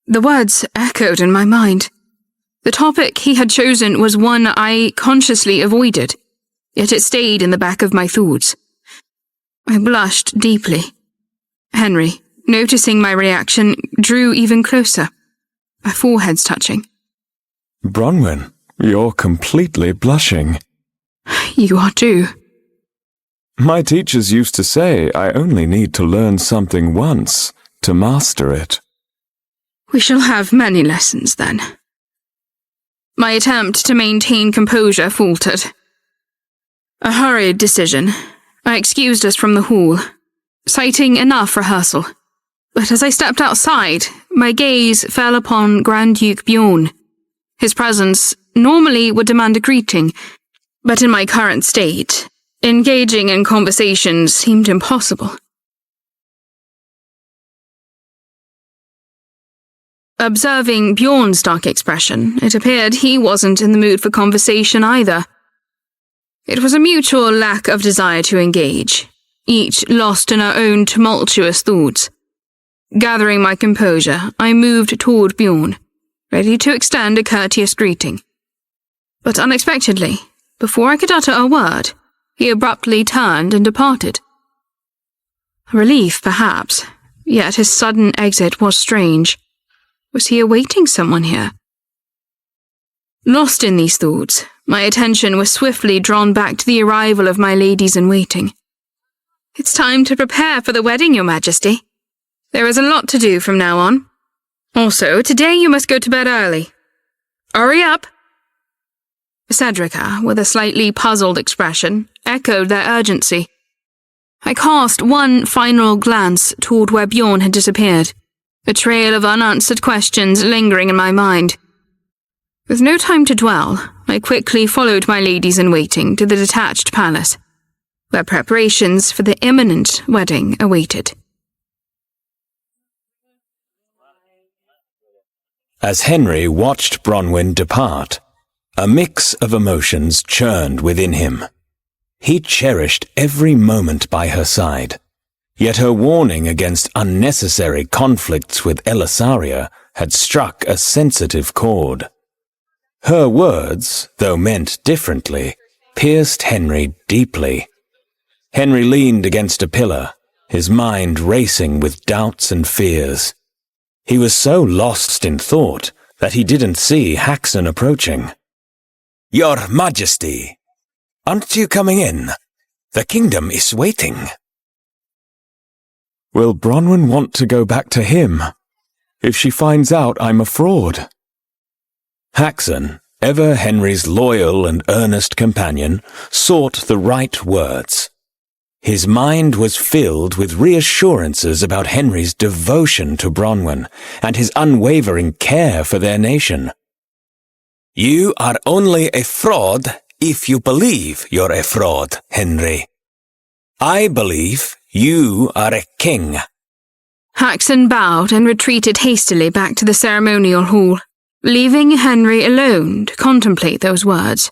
The words echoed in my mind. The topic he had chosen was one I consciously avoided, yet it stayed in the back of my thoughts. I blushed deeply. Henry, noticing my reaction, drew even closer, our foreheads touching. Bronwyn, you're completely blushing. You are too. My teachers used to say I only need to learn something once to master it. We shall have many lessons, then. My attempt to maintain composure faltered. A hurried decision. I excused us from the hall, citing enough rehearsal. But as I stepped outside, my gaze fell upon Grand Duke Bjorn. His presence normally would demand a greeting, but in my current state, engaging in conversation seemed impossible. Observing Bjorn's dark expression, it appeared he wasn't in the mood for conversation either. It was a mutual lack of desire to engage, each lost in our own tumultuous thoughts. Gathering my composure, I moved toward Bjorn, ready to extend a courteous greeting. But unexpectedly, before I could utter a word, he abruptly turned and departed. A relief, perhaps, yet his sudden exit was strange. Was he awaiting someone here? Lost in these thoughts, my attention was swiftly drawn back to the arrival of my ladies-in-waiting. It's time to prepare for the wedding, Your Majesty. There is a lot to do from now on. Also, today you must go to bed early. Hurry up! Cedrica, with a slightly puzzled expression, echoed their urgency. I cast one final glance toward where Bjorn had disappeared, a trail of unanswered questions lingering in my mind. With no time to dwell, I quickly followed my ladies-in-waiting to the detached palace, where preparations for the imminent wedding awaited. As Henry watched Bronwyn depart, a mix of emotions churned within him. He cherished every moment by her side, yet her warning against unnecessary conflicts with Elisaria had struck a sensitive chord. Her words, though meant differently, pierced Henry deeply. Henry leaned against a pillar, his mind racing with doubts and fears. He was so lost in thought that he didn't see Haxon approaching. "Your Majesty, aren't you coming in? The kingdom is waiting." Will Bronwyn want to go back to him? If she finds out I'm a fraud? Haxon, ever Henry's loyal and earnest companion, sought the right words. His mind was filled with reassurances about Henry's devotion to Bronwyn and his unwavering care for their nation. "You are only a fraud if you believe you're a fraud, Henry. I believe you are a king. Haxon bowed and retreated hastily back to the ceremonial hall, leaving Henry alone to contemplate those words.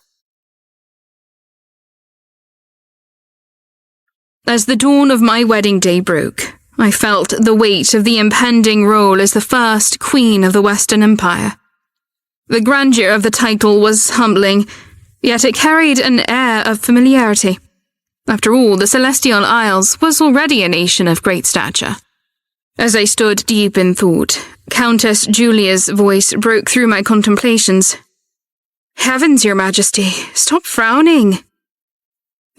As the dawn of my wedding day broke, I felt the weight of the impending role as the first Queen of the Western Empire. The grandeur of the title was humbling, yet it carried an air of familiarity. After all, the Celestial Isles was already a nation of great stature. As I stood deep in thought, Countess Julia's voice broke through my contemplations. "Heavens, Your Majesty, stop frowning."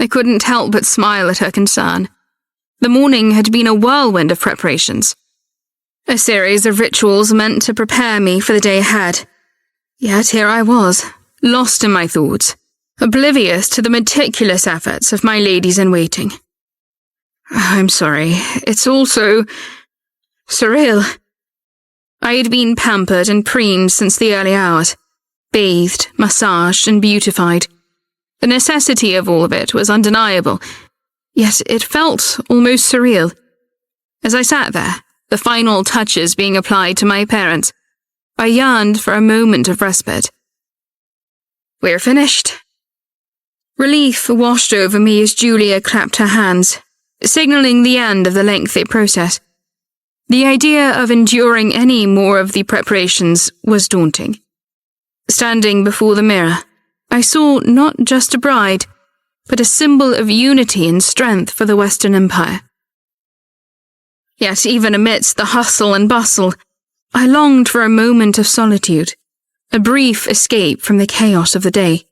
I couldn't help but smile at her concern. The morning had been a whirlwind of preparations. A series of rituals meant to prepare me for the day ahead. Yet here I was, lost in my thoughts, oblivious to the meticulous efforts of my ladies-in-waiting. I'm sorry, it's all so surreal. I had been pampered and preened since the early hours, bathed, massaged, and beautified. The necessity of all of it was undeniable, yet it felt almost surreal. As I sat there, the final touches being applied to my appearance, I yearned for a moment of respite. "We're finished." Relief washed over me as Julia clapped her hands, signaling the end of the lengthy process. The idea of enduring any more of the preparations was daunting. Standing before the mirror, I saw not just a bride, but a symbol of unity and strength for the Western Empire. Yet even amidst the hustle and bustle, I longed for a moment of solitude, a brief escape from the chaos of the day.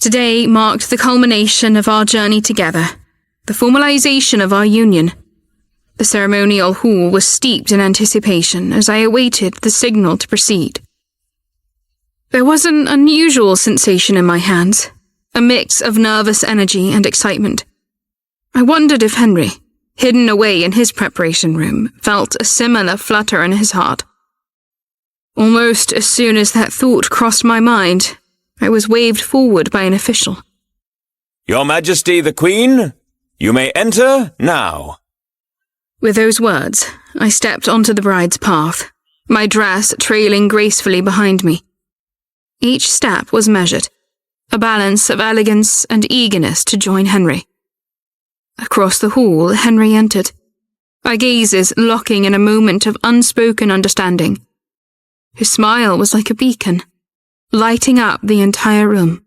Today marked the culmination of our journey together, the formalization of our union. The ceremonial hall was steeped in anticipation as I awaited the signal to proceed. There was an unusual sensation in my hands, a mix of nervous energy and excitement. I wondered if Henry, hidden away in his preparation room, felt a similar flutter in his heart. Almost as soon as that thought crossed my mind, I was waved forward by an official. Your Majesty the Queen, you may enter now. With those words, I stepped onto the bride's path, my dress trailing gracefully behind me. Each step was measured, a balance of elegance and eagerness to join Henry. Across the hall, Henry entered, our gazes locking in a moment of unspoken understanding. His smile was like a beacon, lighting up the entire room.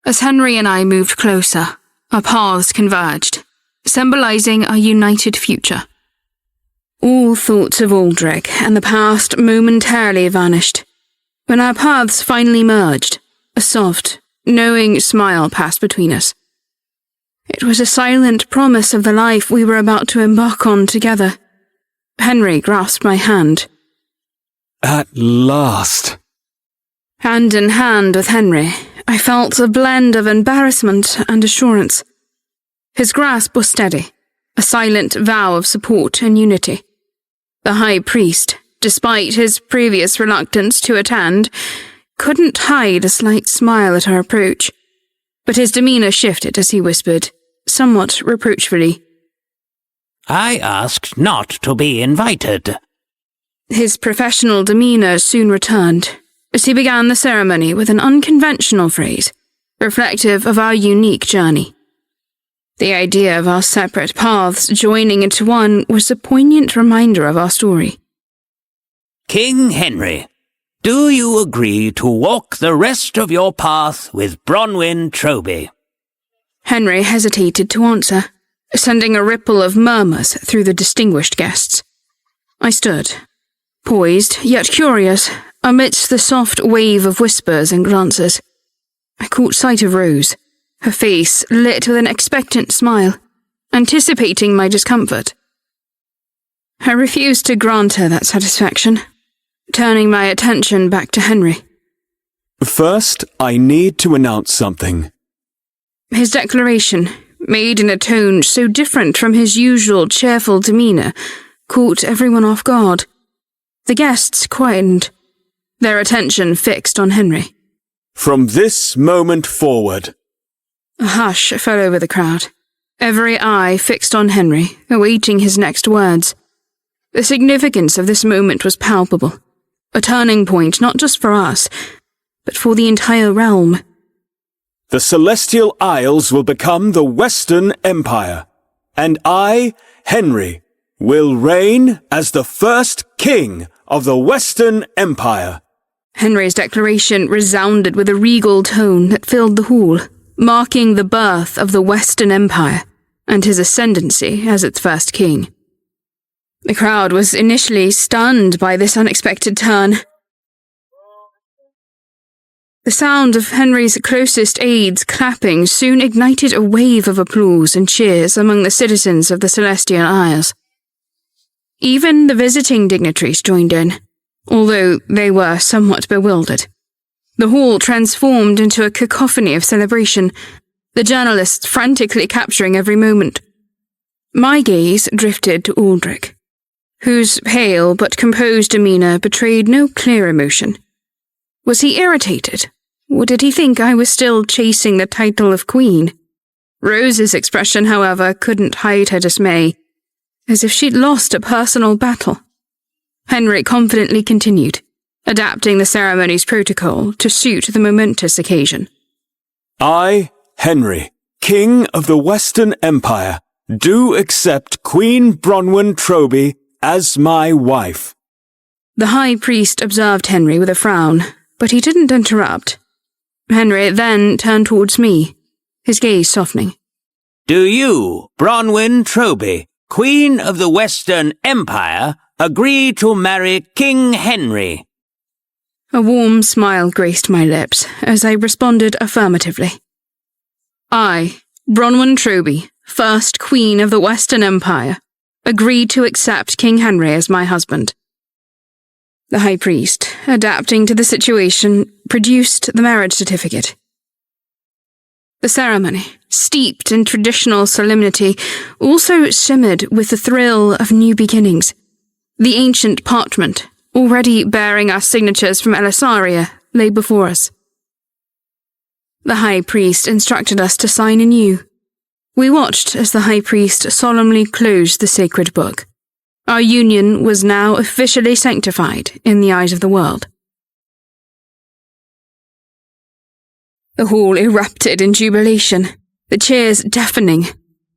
As Henry and I moved closer, our paths converged, symbolizing our united future. All thoughts of Aldrich and the past momentarily vanished. When our paths finally merged, a soft, knowing smile passed between us. It was a silent promise of the life we were about to embark on together. Henry grasped my hand. At last. Hand in hand with Henry, I felt a blend of embarrassment and assurance. His grasp was steady, a silent vow of support and unity. The High Priest, despite his previous reluctance to attend, couldn't hide a slight smile at our approach, but his demeanor shifted as he whispered, somewhat reproachfully, "I asked not to be invited." His professional demeanor soon returned, as he began the ceremony with an unconventional phrase, reflective of our unique journey. The idea of our separate paths joining into one was a poignant reminder of our story. King Henry, do you agree to walk the rest of your path with Bronwyn Troby? Henry hesitated to answer, sending a ripple of murmurs through the distinguished guests. I stood, poised yet curious, amidst the soft wave of whispers and glances. I caught sight of Rose, her face lit with an expectant smile, anticipating my discomfort. I refused to grant her that satisfaction, turning my attention back to Henry. First, I need to announce something. His declaration, made in a tone so different from his usual cheerful demeanor, caught everyone off guard. The guests quietened, their attention fixed on Henry. From this moment forward. A hush fell over the crowd, every eye fixed on Henry, awaiting his next words. The significance of this moment was palpable, a turning point not just for us, but for the entire realm. The Celestial Isles will become the Western Empire, and I, Henry, will reign as the first king of the Western Empire. Henry's declaration resounded with a regal tone that filled the hall, marking the birth of the Western Empire and his ascendancy as its first king. The crowd was initially stunned by this unexpected turn. The sound of Henry's closest aides clapping soon ignited a wave of applause and cheers among the citizens of the Celestial Isles. Even the visiting dignitaries joined in, although they were somewhat bewildered. The hall transformed into a cacophony of celebration, the journalists frantically capturing every moment. My gaze drifted to Aldrich, whose pale but composed demeanour betrayed no clear emotion. Was he irritated, or did he think I was still chasing the title of Queen? Rose's expression, however, couldn't hide her dismay, as if she'd lost a personal battle. Henry confidently continued, adapting the ceremony's protocol to suit the momentous occasion. I, Henry, King of the Western Empire, do accept Queen Bronwyn Troby as my wife. The High Priest observed Henry with a frown, but he didn't interrupt. Henry then turned towards me, his gaze softening. Do you, Bronwyn Troby, Queen of the Western Empire, agree to marry King Henry? A warm smile graced my lips as I responded affirmatively. I, Bronwyn Troby, first Queen of the Western Empire, agree to accept King Henry as my husband. The High Priest, adapting to the situation, produced the marriage certificate. The ceremony, steeped in traditional solemnity, also shimmered with the thrill of new beginnings. The ancient parchment, already bearing our signatures from Elisaria, lay before us. The High Priest instructed us to sign anew. We watched as the High Priest solemnly closed the sacred book. Our union was now officially sanctified in the eyes of the world. The hall erupted in jubilation, the cheers deafening.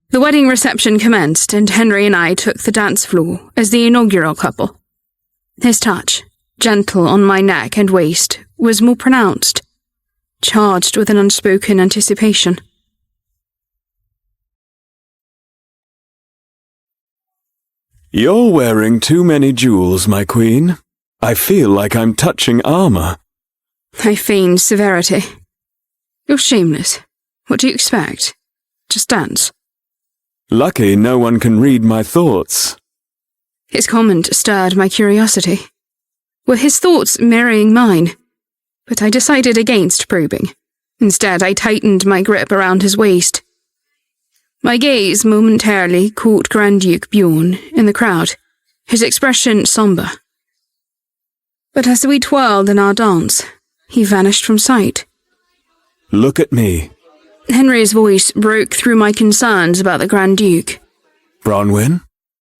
The wedding reception commenced, and Henry and I took the dance floor as the inaugural couple. His touch, gentle on my neck and waist, was more pronounced, charged with an unspoken anticipation. You're wearing too many jewels, my queen. I feel like I'm touching armor. I feigned severity. You're shameless. What do you expect? Just dance. Lucky no one can read my thoughts. His comment stirred my curiosity. Were his thoughts mirroring mine? But I decided against probing. Instead, I tightened my grip around his waist. My gaze momentarily caught Grand Duke Bjorn in the crowd, his expression somber. But as we twirled in our dance, he vanished from sight. Look at me. Henry's voice broke through my concerns about the Grand Duke. Bronwyn,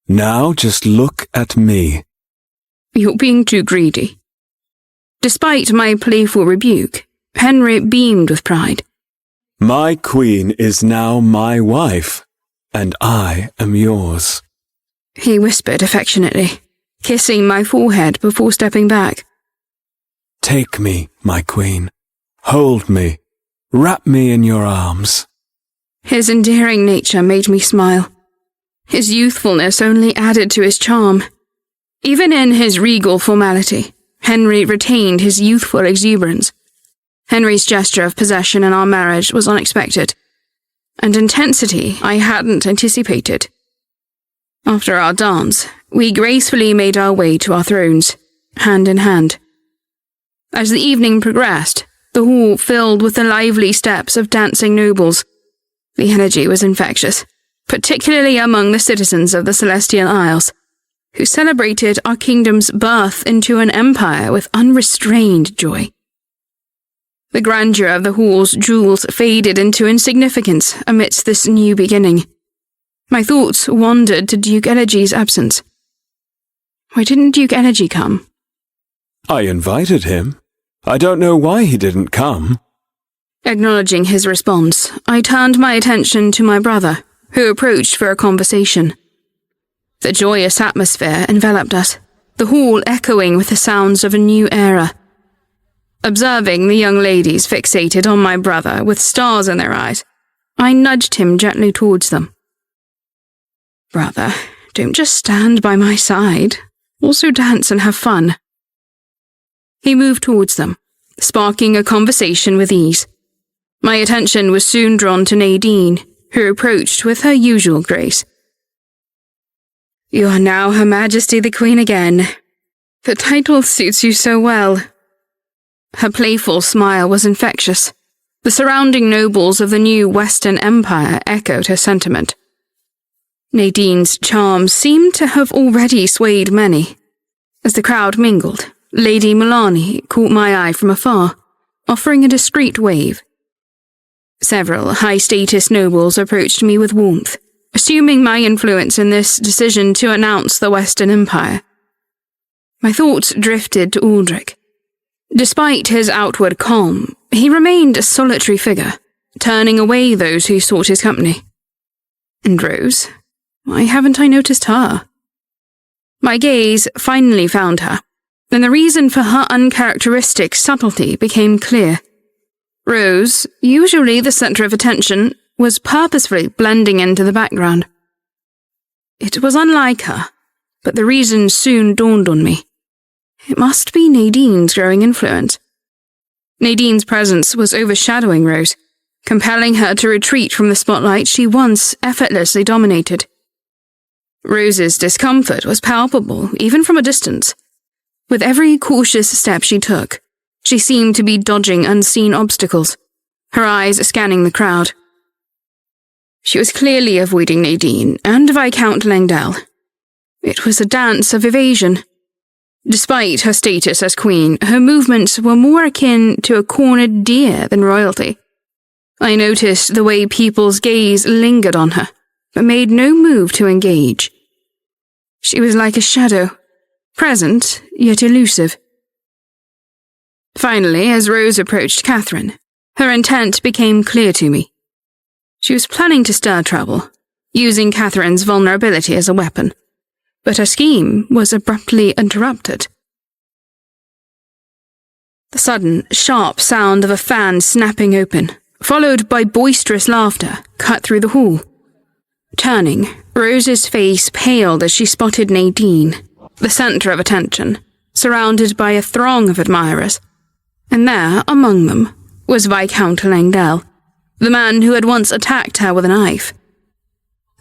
now just look at me. You're being too greedy. Despite my playful rebuke, Henry beamed with pride. My queen is now my wife, and I am yours. He whispered affectionately, kissing my forehead before stepping back. Take me, my queen. Hold me. Wrap me in your arms. His endearing nature made me smile. His youthfulness only added to his charm. Even in his regal formality, Henry retained his youthful exuberance. Henry's gesture of possession in our marriage was unexpected, and intensity I hadn't anticipated. After our dance, we gracefully made our way to our thrones, hand in hand. As the evening progressed, the hall filled with the lively steps of dancing nobles. The energy was infectious, particularly among the citizens of the Celestial Isles. who celebrated our kingdom's birth into an empire with unrestrained joy. The grandeur of the hall's jewels faded into insignificance amidst this new beginning. My thoughts wandered to Duke Elegy's absence. Why didn't Duke Elegy come? I invited him. I don't know why he didn't come. Acknowledging his response, I turned my attention to my brother, who approached for a conversation. The joyous atmosphere enveloped us, the hall echoing with the sounds of a new era. Observing the young ladies fixated on my brother with stars in their eyes, I nudged him gently towards them. Brother, don't just stand by my side. Also dance and have fun. He moved towards them, sparking a conversation with ease. My attention was soon drawn to Nadine, who approached with her usual grace. You are now Her Majesty the Queen again. The title suits you so well. Her playful smile was infectious. The surrounding nobles of the new Western Empire echoed her sentiment. Nadine's charms seemed to have already swayed many. As the crowd mingled, Lady Milani caught my eye from afar, offering a discreet wave. Several high-status nobles approached me with warmth, assuming my influence in this decision to announce the Western Empire. My thoughts drifted to Aldrich. Despite his outward calm, he remained a solitary figure, turning away those who sought his company. And Rose? Why haven't I noticed her? My gaze finally found her, and the reason for her uncharacteristic subtlety became clear. Rose, usually the center of attention, was purposefully blending into the background. It was unlike her, but the reason soon dawned on me. It must be Nadine's growing influence. Nadine's presence was overshadowing Rose, compelling her to retreat from the spotlight she once effortlessly dominated. Rose's discomfort was palpable, even from a distance. With every cautious step she took, she seemed to be dodging unseen obstacles, her eyes scanning the crowd. She was clearly avoiding Nadine and Viscount Langdale. It was a dance of evasion. Despite her status as queen, her movements were more akin to a cornered deer than royalty. I noticed the way people's gaze lingered on her, but made no move to engage. She was like a shadow, present yet elusive. Finally, as Rose approached Catherine, her intent became clear to me. She was planning to stir trouble, using Catherine's vulnerability as a weapon, but her scheme was abruptly interrupted. The sudden, sharp sound of a fan snapping open, followed by boisterous laughter, cut through the hall. Turning, Rose's face paled as she spotted Nadine, the center of attention, surrounded by a throng of admirers. And there, among them, was Viscount Langdale, the man who had once attacked her with a knife.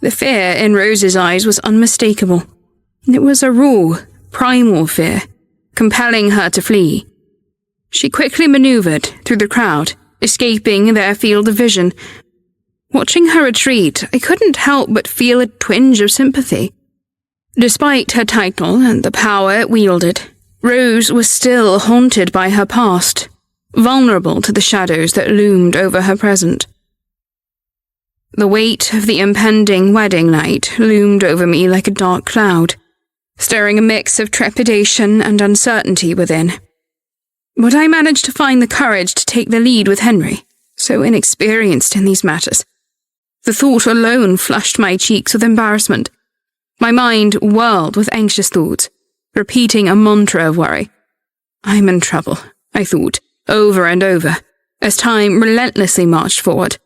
The fear in Rose's eyes was unmistakable. It was a raw, primal fear, compelling her to flee. She quickly maneuvered through the crowd, escaping their field of vision. Watching her retreat, I couldn't help but feel a twinge of sympathy. Despite her title and the power it wielded, Rose was still haunted by her past, vulnerable to the shadows that loomed over her present. The weight of the impending wedding night loomed over me like a dark cloud, stirring a mix of trepidation and uncertainty within. Would I manage to find the courage to take the lead with Henry, so inexperienced in these matters? The thought alone flushed my cheeks with embarrassment. My mind whirled with anxious thoughts, repeating a mantra of worry. I'm in trouble, I thought, over and over, as time relentlessly marched forward.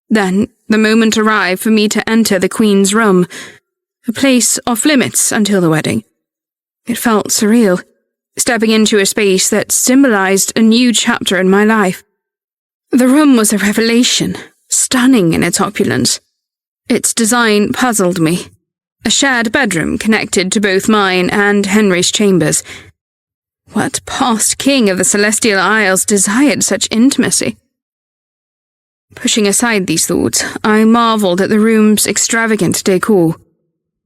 Then, the moment arrived for me to enter the Queen's room, a place off limits until the wedding. It felt surreal, stepping into a space that symbolized a new chapter in my life. The room was a revelation, stunning in its opulence. Its design puzzled me. A shared bedroom connected to both mine and Henry's chambers. What past king of the Celestial Isles desired such intimacy? Pushing aside these thoughts, I marveled at the room's extravagant decor.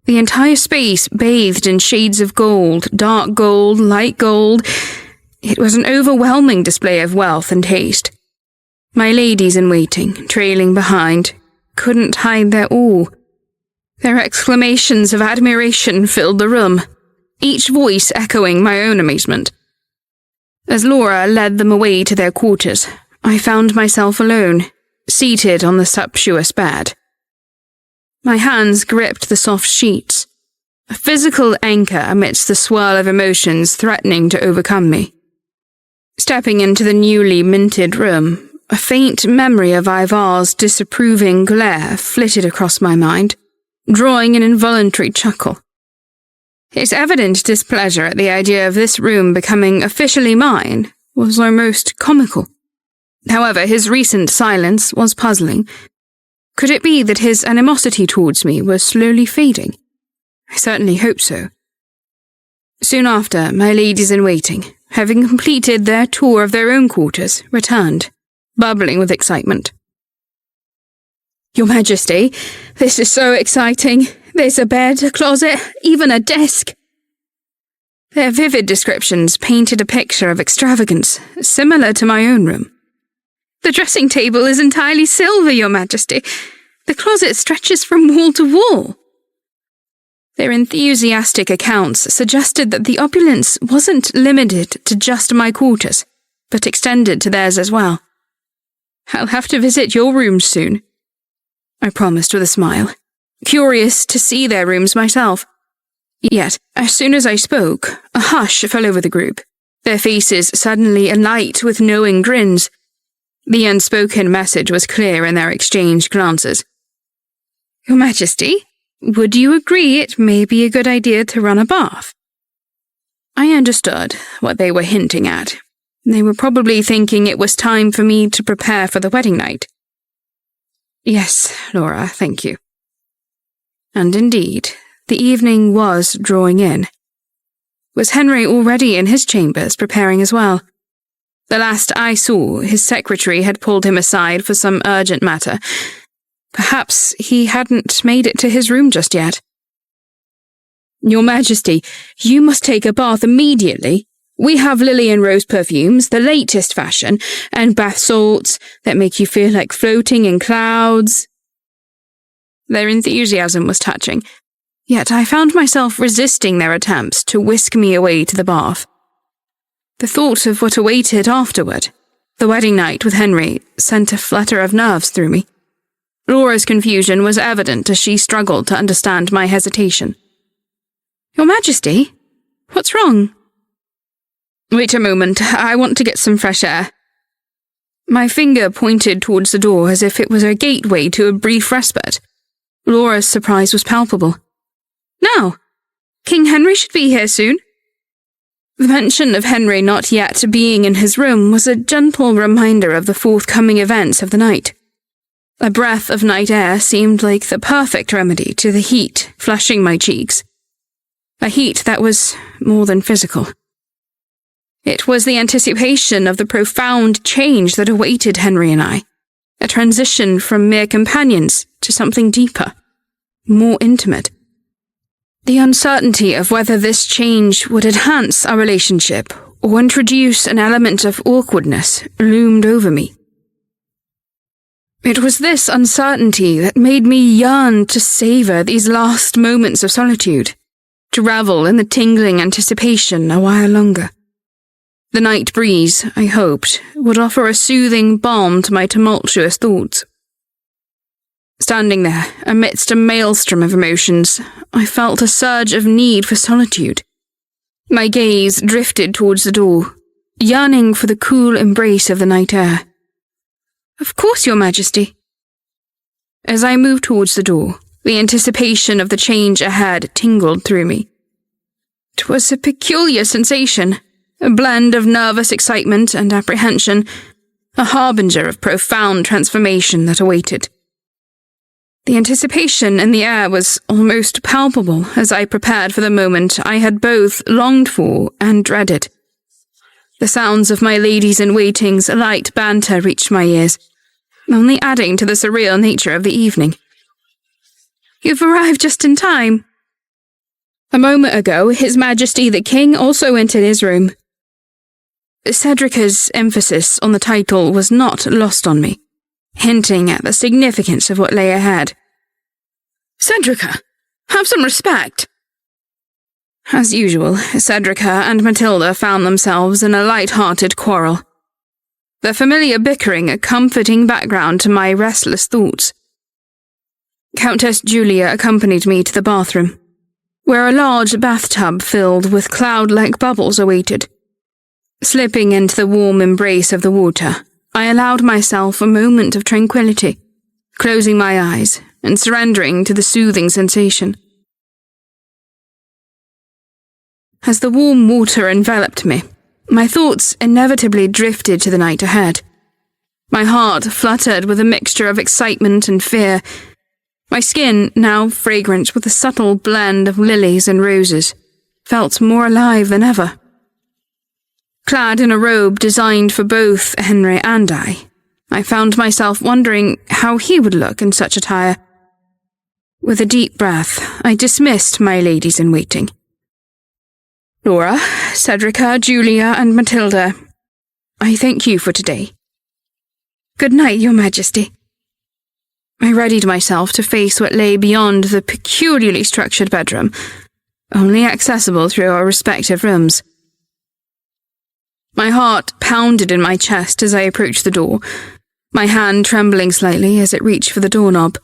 The entire space bathed in shades of gold, dark gold, light gold. It was an overwhelming display of wealth and taste. My ladies-in-waiting, trailing behind, couldn't hide their awe. Their exclamations of admiration filled the room, each voice echoing my own amazement. As Laura led them away to their quarters, I found myself alone, seated on the sumptuous bed. My hands gripped the soft sheets, a physical anchor amidst the swirl of emotions threatening to overcome me. Stepping into the newly minted room, a faint memory of Ivar's disapproving glare flitted across my mind, drawing an involuntary chuckle. His evident displeasure at the idea of this room becoming officially mine was almost comical. However, his recent silence was puzzling. Could it be that his animosity towards me was slowly fading? I certainly hoped so. Soon after, my ladies-in-waiting, having completed their tour of their own quarters, returned, bubbling with excitement. "Your Majesty, this is so exciting. There's a bed, a closet, even a desk." Their vivid descriptions painted a picture of extravagance, similar to my own room. "The dressing table is entirely silver, Your Majesty. The closet stretches from wall to wall." Their enthusiastic accounts suggested that the opulence wasn't limited to just my quarters, but extended to theirs as well. "I'll have to visit your rooms soon," I promised with a smile, curious to see their rooms myself. Yet, as soon as I spoke, a hush fell over the group, their faces suddenly alight with knowing grins. The unspoken message was clear in their exchanged glances. "Your Majesty, would you agree it may be a good idea to run a bath?" I understood what they were hinting at. They were probably thinking it was time for me to prepare for the wedding night. "Yes, Laura, thank you." And indeed, the evening was drawing in. Was Henry already in his chambers preparing as well? The last I saw, his secretary had pulled him aside for some urgent matter. Perhaps he hadn't made it to his room just yet. "Your Majesty, you must take a bath immediately. We have lily and rose perfumes, the latest fashion, and bath salts that make you feel like floating in clouds." Their enthusiasm was touching, yet I found myself resisting their attempts to whisk me away to the bath. The thought of what awaited afterward, the wedding night with Henry, sent a flutter of nerves through me. Laura's confusion was evident as she struggled to understand my hesitation. "Your Majesty, what's wrong?" "Wait a moment, I want to get some fresh air." My finger pointed towards the door as if it was a gateway to a brief respite. Laura's surprise was palpable. "Now, King Henry should be here soon." The mention of Henry not yet being in his room was a gentle reminder of the forthcoming events of the night. A breath of night air seemed like the perfect remedy to the heat flushing my cheeks. A heat that was more than physical. It was the anticipation of the profound change that awaited Henry and I, a transition from mere companions to something deeper, more intimate. The uncertainty of whether this change would enhance our relationship or introduce an element of awkwardness loomed over me. It was this uncertainty that made me yearn to savor these last moments of solitude, to revel in the tingling anticipation a while longer. The night breeze, I hoped, would offer a soothing balm to my tumultuous thoughts. Standing there, amidst a maelstrom of emotions, I felt a surge of need for solitude. My gaze drifted towards the door, yearning for the cool embrace of the night air. "Of course, Your Majesty." As I moved towards the door, the anticipation of the change ahead tingled through me. It was a peculiar sensation, a blend of nervous excitement and apprehension, a harbinger of profound transformation that awaited. The anticipation in the air was almost palpable as I prepared for the moment I had both longed for and dreaded. The sounds of my ladies-in-waiting's light banter reached my ears, only adding to the surreal nature of the evening. "You've arrived just in time," A moment ago, His Majesty the King also entered his room. Cedrica's emphasis on the title was not lost on me, hinting at the significance of what lay ahead. "Cedrica, have some respect." As usual, Cedrica and Matilda found themselves in a light-hearted quarrel. The familiar bickering a comforting background to my restless thoughts. Countess Julia accompanied me to the bathroom, where a large bathtub filled with cloud-like bubbles awaited. Slipping into the warm embrace of the water, I allowed myself a moment of tranquility, closing my eyes and surrendering to the soothing sensation. As the warm water enveloped me, my thoughts inevitably drifted to the night ahead. My heart fluttered with a mixture of excitement and fear. My skin, now fragrant with a subtle blend of lilies and roses, felt more alive than ever. Clad in a robe designed for both Henry and I found myself wondering how he would look in such attire. With a deep breath, I dismissed my ladies-in-waiting. "Laura, Cedrica, Julia, and Matilda, I thank you for today. Good night, Your Majesty." I readied myself to face what lay beyond the peculiarly structured bedroom, only accessible through our respective rooms. My heart pounded in my chest as I approached the door, my hand trembling slightly as it reached for the doorknob.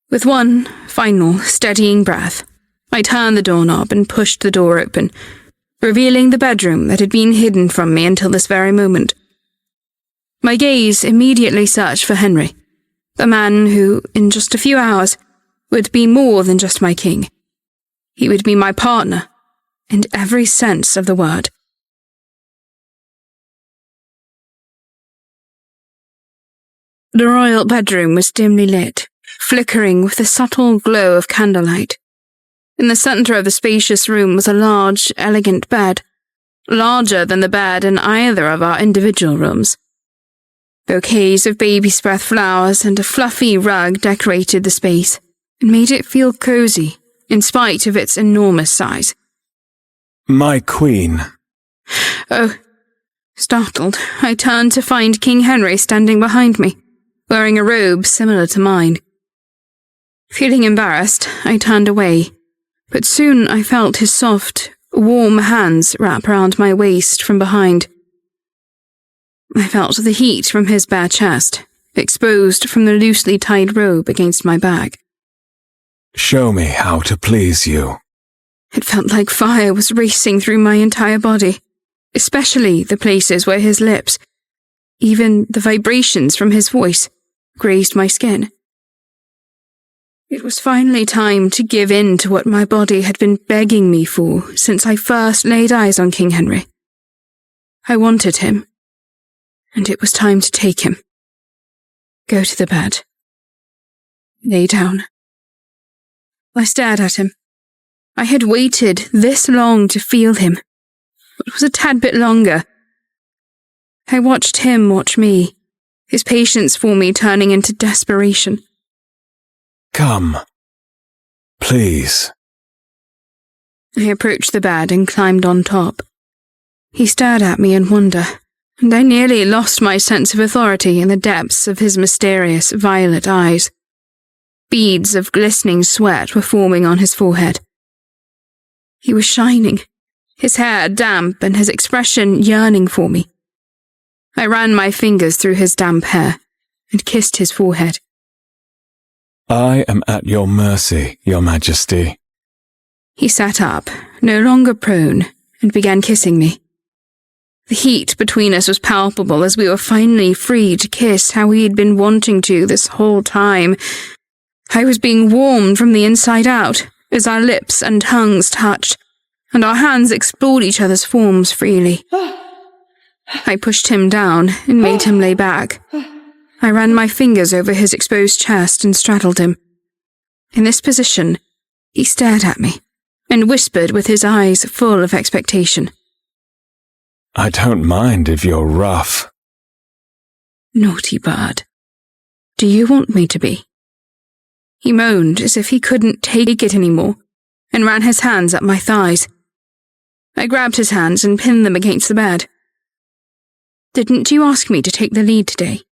With one final, steadying breath, I turned the doorknob and pushed the door open, revealing the bedroom that had been hidden from me until this very moment. My gaze immediately searched for Henry, the man who, in just a few hours, would be more than just my king. He would be my partner, in every sense of the word. The royal bedroom was dimly lit, flickering with the subtle glow of candlelight. In the centre of the spacious room was a large, elegant bed, larger than the bed in either of our individual rooms. Bouquets of baby's breath flowers and a fluffy rug decorated the space and made it feel cozy, in spite of its enormous size. My queen. Oh. Startled, I turned to find King Henry standing behind me, wearing a robe similar to mine. Feeling embarrassed, I turned away, but soon I felt his soft, warm hands wrap around my waist from behind. I felt the heat from his bare chest, exposed from the loosely tied robe against my back. Show me how to please you. It felt like fire was racing through my entire body, especially the places where his lips, even the vibrations from his voice, grazed my skin. It was finally time to give in to what my body had been begging me for since I first laid eyes on King Henry. I wanted him, and it was time to take him. Go to the bed. Lay down. I stared at him. I had waited this long to feel him, but it was a tad bit longer. I watched him watch me, his patience for me turning into desperation. Come. Please. I approached the bed and climbed on top. He stared at me in wonder, and I nearly lost my sense of authority in the depths of his mysterious violet eyes. Beads of glistening sweat were forming on his forehead. He was shining, his hair damp and his expression yearning for me. I ran my fingers through his damp hair and kissed his forehead. I am at your mercy, Your Majesty. He sat up, no longer prone, and began kissing me. The heat between us was palpable as we were finally free to kiss how we had been wanting to this whole time. I was being warmed from the inside out as our lips and tongues touched, and our hands explored each other's forms freely. I pushed him down and made him lay back. I ran my fingers over his exposed chest and straddled him. In this position, he stared at me and whispered with his eyes full of expectation. I don't mind if you're rough. Naughty bird. Do you want me to be? He moaned as if he couldn't take it anymore and ran his hands up my thighs. I grabbed his hands and pinned them against the bed. "Didn't you ask me to take the lead today?"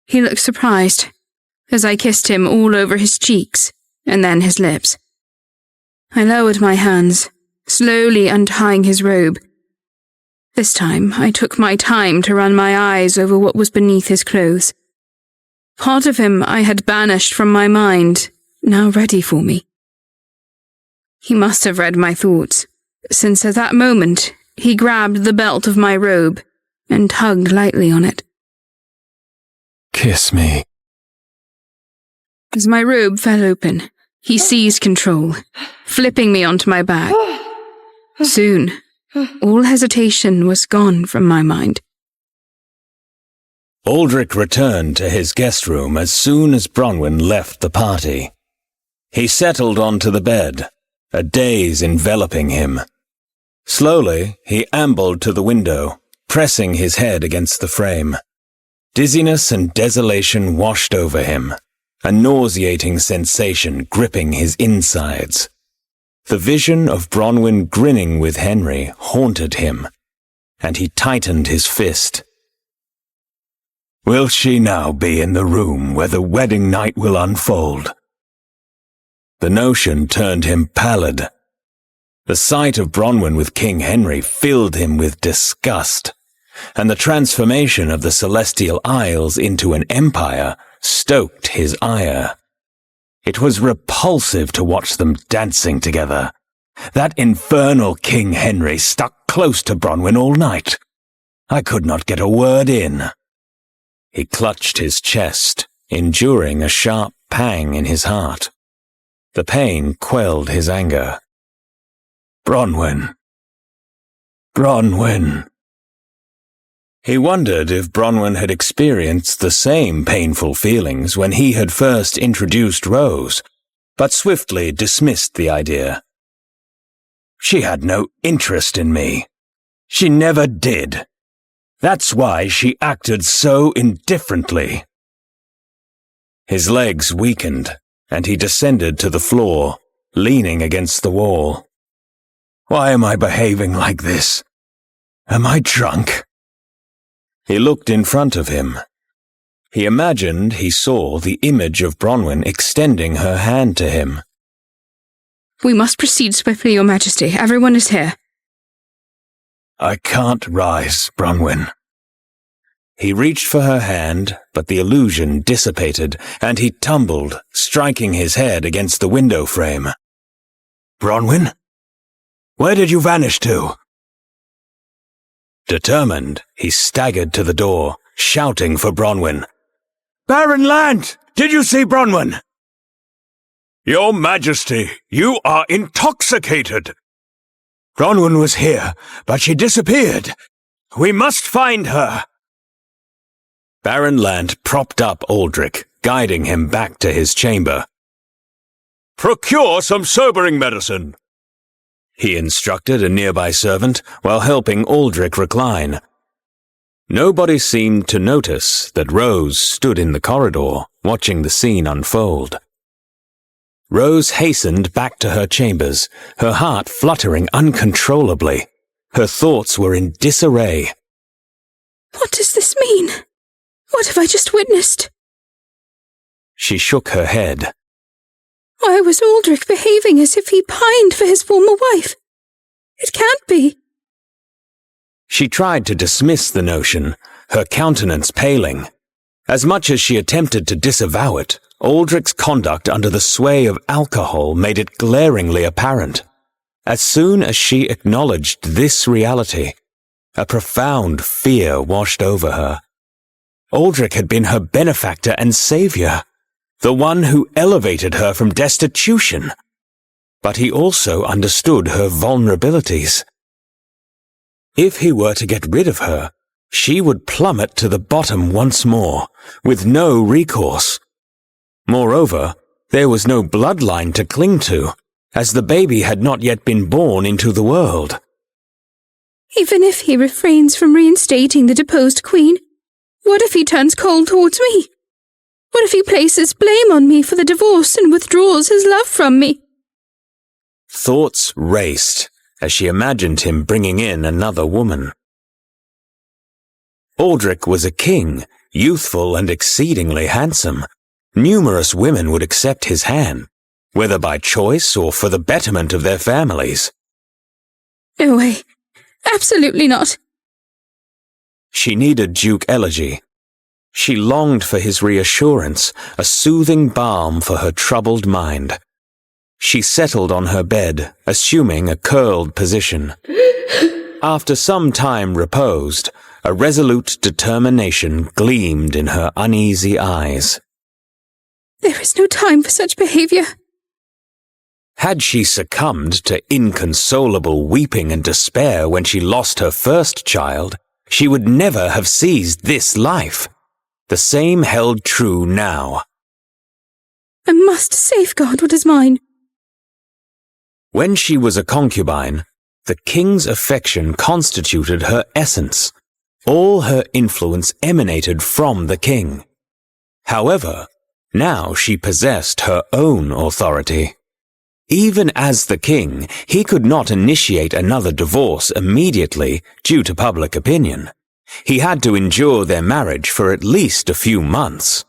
He looked surprised as I kissed him all over his cheeks and then his lips. I lowered my hands, slowly untying his robe. This time, I took my time to run my eyes over what was beneath his clothes. Part of him I had banished from my mind, now ready for me. He must have read my thoughts, since at that moment he grabbed the belt of my robe and tugged lightly on it. Kiss me. As my robe fell open, he seized control, flipping me onto my back. Soon, all hesitation was gone from my mind. Aldrich returned to his guest room as soon as Bronwyn left the party. He settled onto the bed, a daze enveloping him. Slowly, he ambled to the window, pressing his head against the frame. Dizziness and desolation washed over him, a nauseating sensation gripping his insides. The vision of Bronwyn grinning with Henry haunted him, and he tightened his fist. Will she now be in the room where the wedding night will unfold? The notion turned him pallid. The sight of Bronwyn with King Henry filled him with disgust, and the transformation of the Celestial Isles into an empire stoked his ire. It was repulsive to watch them dancing together. That infernal King Henry stuck close to Bronwyn all night. I could not get a word in. He clutched his chest, enduring a sharp pang in his heart. The pain quelled his anger. Bronwyn. Bronwyn. He wondered if Bronwyn had experienced the same painful feelings when he had first introduced Rose, but swiftly dismissed the idea. She had no interest in me. She never did. That's why she acted so indifferently. His legs weakened, and he descended to the floor, leaning against the wall. Why am I behaving like this? Am I drunk? He looked in front of him. He imagined he saw the image of Bronwyn extending her hand to him. "We must proceed swiftly, Your Majesty. Everyone is here." I can't rise, Bronwyn. He reached for her hand, but the illusion dissipated, and he tumbled, striking his head against the window frame. Bronwyn? Where did you vanish to? Determined, he staggered to the door, shouting for Bronwyn. Baron Lant, did you see Bronwyn? Your Majesty, you are intoxicated. Bronwyn was here, but she disappeared. We must find her. Baron Lant propped up Aldrich, guiding him back to his chamber. Procure some sobering medicine, he instructed a nearby servant while helping Aldrich recline. Nobody seemed to notice that Rose stood in the corridor, watching the scene unfold. Rose hastened back to her chambers, her heart fluttering uncontrollably. Her thoughts were in disarray. What does this mean? What have I just witnessed? She shook her head. Why was Aldrich behaving as if he pined for his former wife? It can't be. She tried to dismiss the notion, her countenance paling. As much as she attempted to disavow it, Aldrich's conduct under the sway of alcohol made it glaringly apparent. As soon as she acknowledged this reality, a profound fear washed over her. Aldrich had been her benefactor and savior, the one who elevated her from destitution. But he also understood her vulnerabilities. If he were to get rid of her, she would plummet to the bottom once more, with no recourse. Moreover, there was no bloodline to cling to, as the baby had not yet been born into the world. Even if he refrains from reinstating the deposed queen, what if he turns cold towards me? What if he places blame on me for the divorce and withdraws his love from me? Thoughts raced as she imagined him bringing in another woman. Aldrich was a king, youthful and exceedingly handsome. Numerous women would accept his hand, whether by choice or for the betterment of their families. No way. Absolutely not. She needed Duke Elegy. She longed for his reassurance, a soothing balm for her troubled mind. She settled on her bed, assuming a curled position. After some time reposed, a resolute determination gleamed in her uneasy eyes. There is no time for such behavior. Had she succumbed to inconsolable weeping and despair when she lost her first child, she would never have seized this life. The same held true now. I must safeguard what is mine. When she was a concubine, the king's affection constituted her essence. All her influence emanated from the king. However, now she possessed her own authority. Even as the king, he could not initiate another divorce immediately due to public opinion. He had to endure their marriage for at least a few months.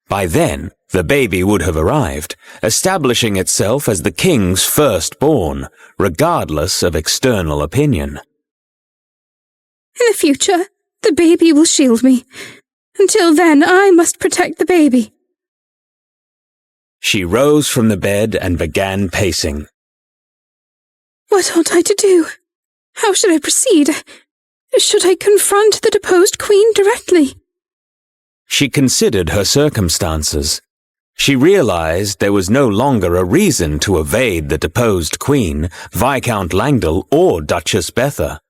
By then, the baby would have arrived, establishing itself as the king's firstborn, regardless of external opinion. In the future, the baby will shield me. Until then, I must protect the baby. She rose from the bed and began pacing. What ought I to do? How should I proceed? Should I confront the deposed queen directly? She considered her circumstances. She realized there was no longer a reason to evade the deposed queen, Viscount Langdale, or Duchess Betha.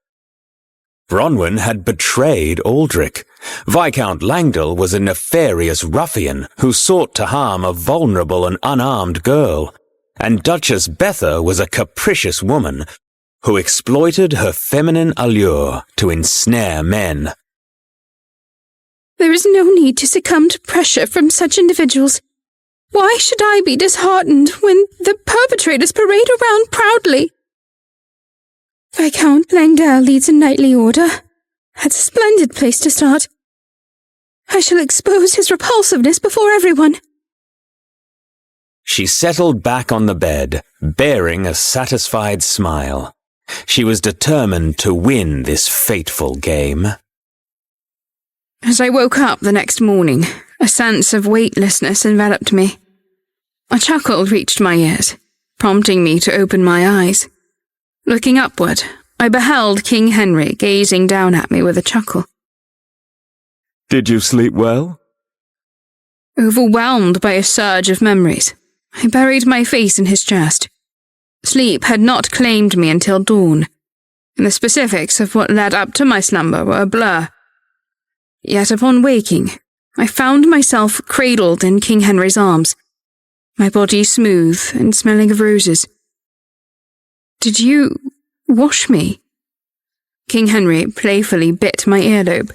Bronwyn had betrayed Aldrich. Viscount Langdale was a nefarious ruffian who sought to harm a vulnerable and unarmed girl, and Duchess Betha was a capricious woman who exploited her feminine allure to ensnare men. There is no need to succumb to pressure from such individuals. Why should I be disheartened when the perpetrators parade around proudly? Viscount Langdale leads a knightly order. That's a splendid place to start. I shall expose his repulsiveness before everyone. She settled back on the bed, bearing a satisfied smile. She was determined to win this fateful game. As I woke up the next morning, a sense of weightlessness enveloped me. A chuckle reached my ears, prompting me to open my eyes. Looking upward, I beheld King Henry gazing down at me with a chuckle. Did you sleep well? Overwhelmed by a surge of memories, I buried my face in his chest. Sleep had not claimed me until dawn, and the specifics of what led up to my slumber were a blur. Yet upon waking, I found myself cradled in King Henry's arms, my body smooth and smelling of roses. Did you wash me? King Henry playfully bit my earlobe.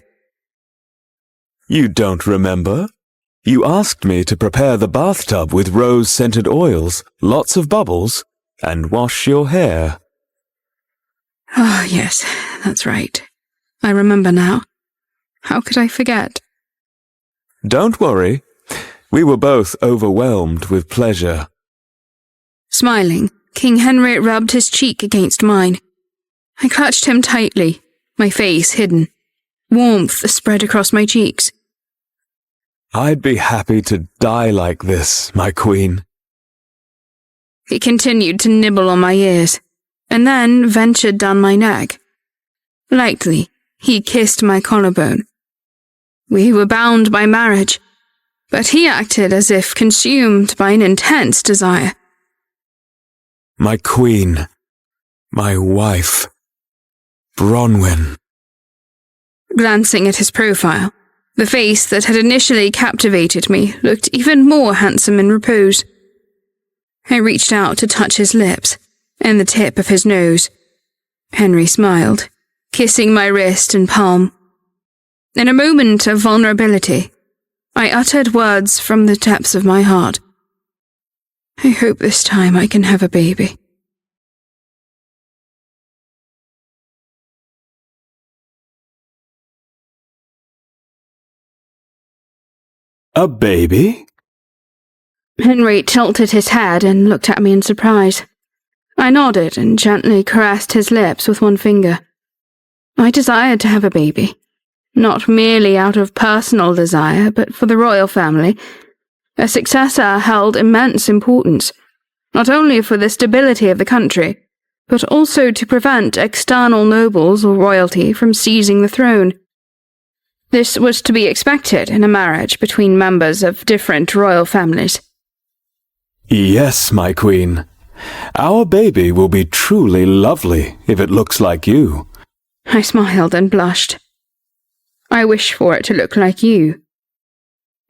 You don't remember? You asked me to prepare the bathtub with rose-scented oils, lots of bubbles, and wash your hair. Ah, yes, that's right. I remember now. How could I forget? Don't worry. We were both overwhelmed with pleasure. Smiling, King Henry rubbed his cheek against mine. I clutched him tightly, my face hidden. Warmth spread across my cheeks. I'd be happy to die like this, my queen. He continued to nibble on my ears, and then ventured down my neck. Lightly, he kissed my collarbone. We were bound by marriage, but he acted as if consumed by an intense desire. My queen, my wife, Bronwyn. Glancing at his profile, the face that had initially captivated me looked even more handsome in repose. I reached out to touch his lips and the tip of his nose. Henry smiled, kissing my wrist and palm. In a moment of vulnerability, I uttered words from the depths of my heart. I hope this time I can have a baby. A baby? Henry tilted his head and looked at me in surprise. I nodded and gently caressed his lips with one finger. I desired to have a baby, not merely out of personal desire, but for the royal family. A successor held immense importance, not only for the stability of the country, but also to prevent external nobles or royalty from seizing the throne. This was to be expected in a marriage between members of different royal families. Yes, my queen. Our baby will be truly lovely if it looks like you. I smiled and blushed. I wish for it to look like you.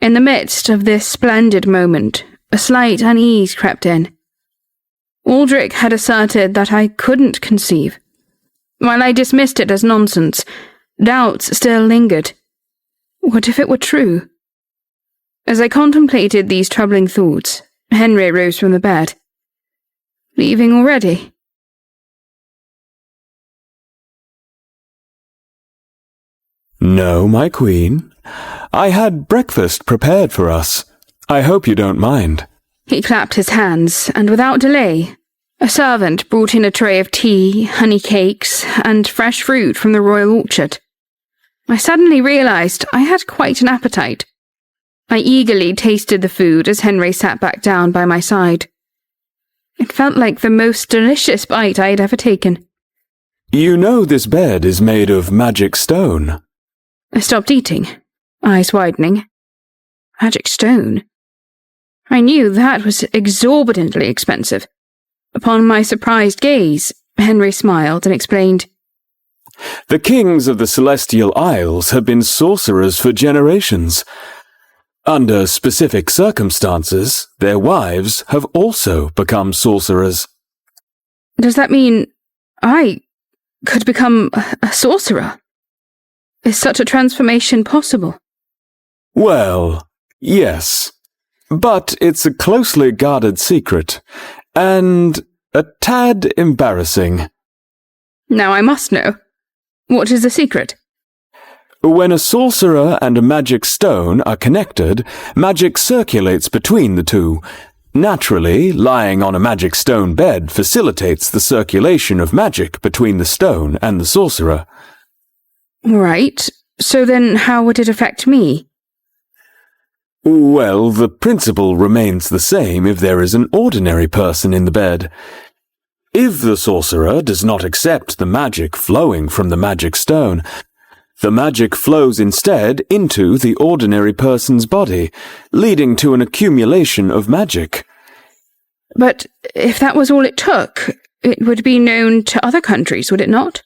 In the midst of this splendid moment, a slight unease crept in. Aldrich had asserted that I couldn't conceive. While I dismissed it as nonsense, doubts still lingered. What if it were true? As I contemplated these troubling thoughts, Henry rose from the bed. Leaving already? No, my queen. I had breakfast prepared for us. I hope you don't mind. He clapped his hands, and without delay, a servant brought in a tray of tea, honey cakes, and fresh fruit from the royal orchard. I suddenly realized I had quite an appetite. I eagerly tasted the food as Henry sat back down by my side. It felt like the most delicious bite I had ever taken. You know this bed is made of magic stone. I stopped eating, eyes widening. Magic stone? I knew that was exorbitantly expensive. Upon my surprised gaze, Henry smiled and explained, The kings of the Celestial Isles have been sorcerers for generations. Under specific circumstances, their wives have also become sorcerers. Does that mean I could become a sorcerer? Is such a transformation possible? Well, yes. But it's a closely guarded secret, and a tad embarrassing. Now I must know. What is the secret? When a sorcerer and a magic stone are connected, magic circulates between the two. Naturally, lying on a magic stone bed facilitates the circulation of magic between the stone and the sorcerer. Right. So then how would it affect me? Well, the principle remains the same if there is an ordinary person in the bed. If the sorcerer does not accept the magic flowing from the magic stone, the magic flows instead into the ordinary person's body, leading to an accumulation of magic. But if that was all it took, it would be known to other countries, would it not?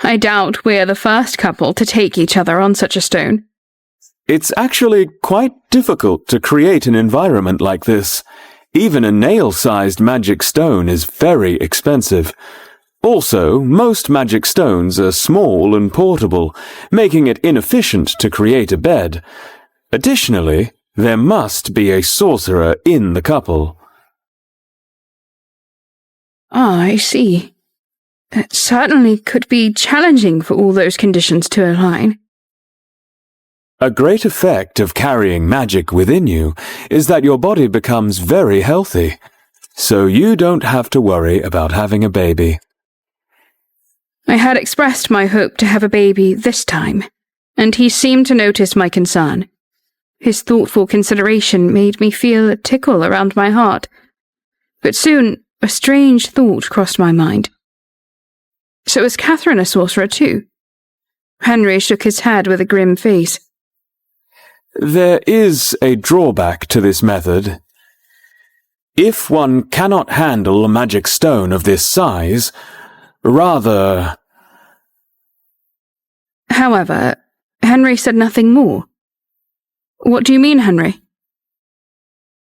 I doubt we're the first couple to take each other on such a stone. It's actually quite difficult to create an environment like this. Even a nail-sized magic stone is very expensive. Also, most magic stones are small and portable, making it inefficient to create a bed. Additionally, there must be a sorcerer in the couple. Ah, I see. It certainly could be challenging for all those conditions to align. A great effect of carrying magic within you is that your body becomes very healthy, so you don't have to worry about having a baby. I had expressed my hope to have a baby this time, and he seemed to notice my concern. His thoughtful consideration made me feel a tickle around my heart. But soon, a strange thought crossed my mind. So is Catherine a sorcerer too? Henry shook his head with a grim face. There is a drawback to this method. If one cannot handle a magic stone of this size, rather... However, Henry said nothing more. What do you mean, Henry?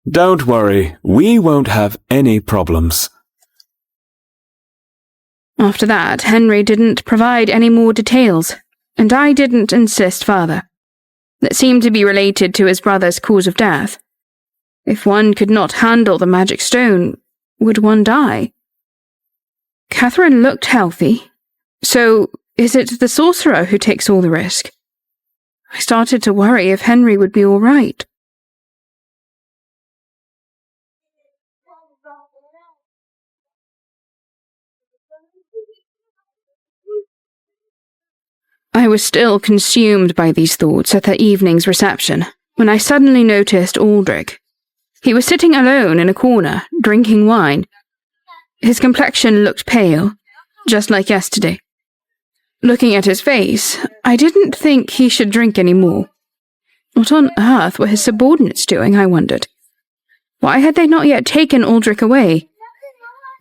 Don't worry, we won't have any problems. After that, Henry didn't provide any more details, and I didn't insist further. that seemed to be related to his brother's cause of death. If one could not handle the magic stone, would one die? Catherine looked healthy. So, is it the sorcerer who takes all the risk? I started to worry if Henry would be all right. I was still consumed by these thoughts at the evening's reception, when I suddenly noticed Aldrich. He was sitting alone in a corner, drinking wine. His complexion looked pale, just like yesterday. Looking at his face, I didn't think he should drink any more. What on earth were his subordinates doing, I wondered. Why had they not yet taken Aldrich away?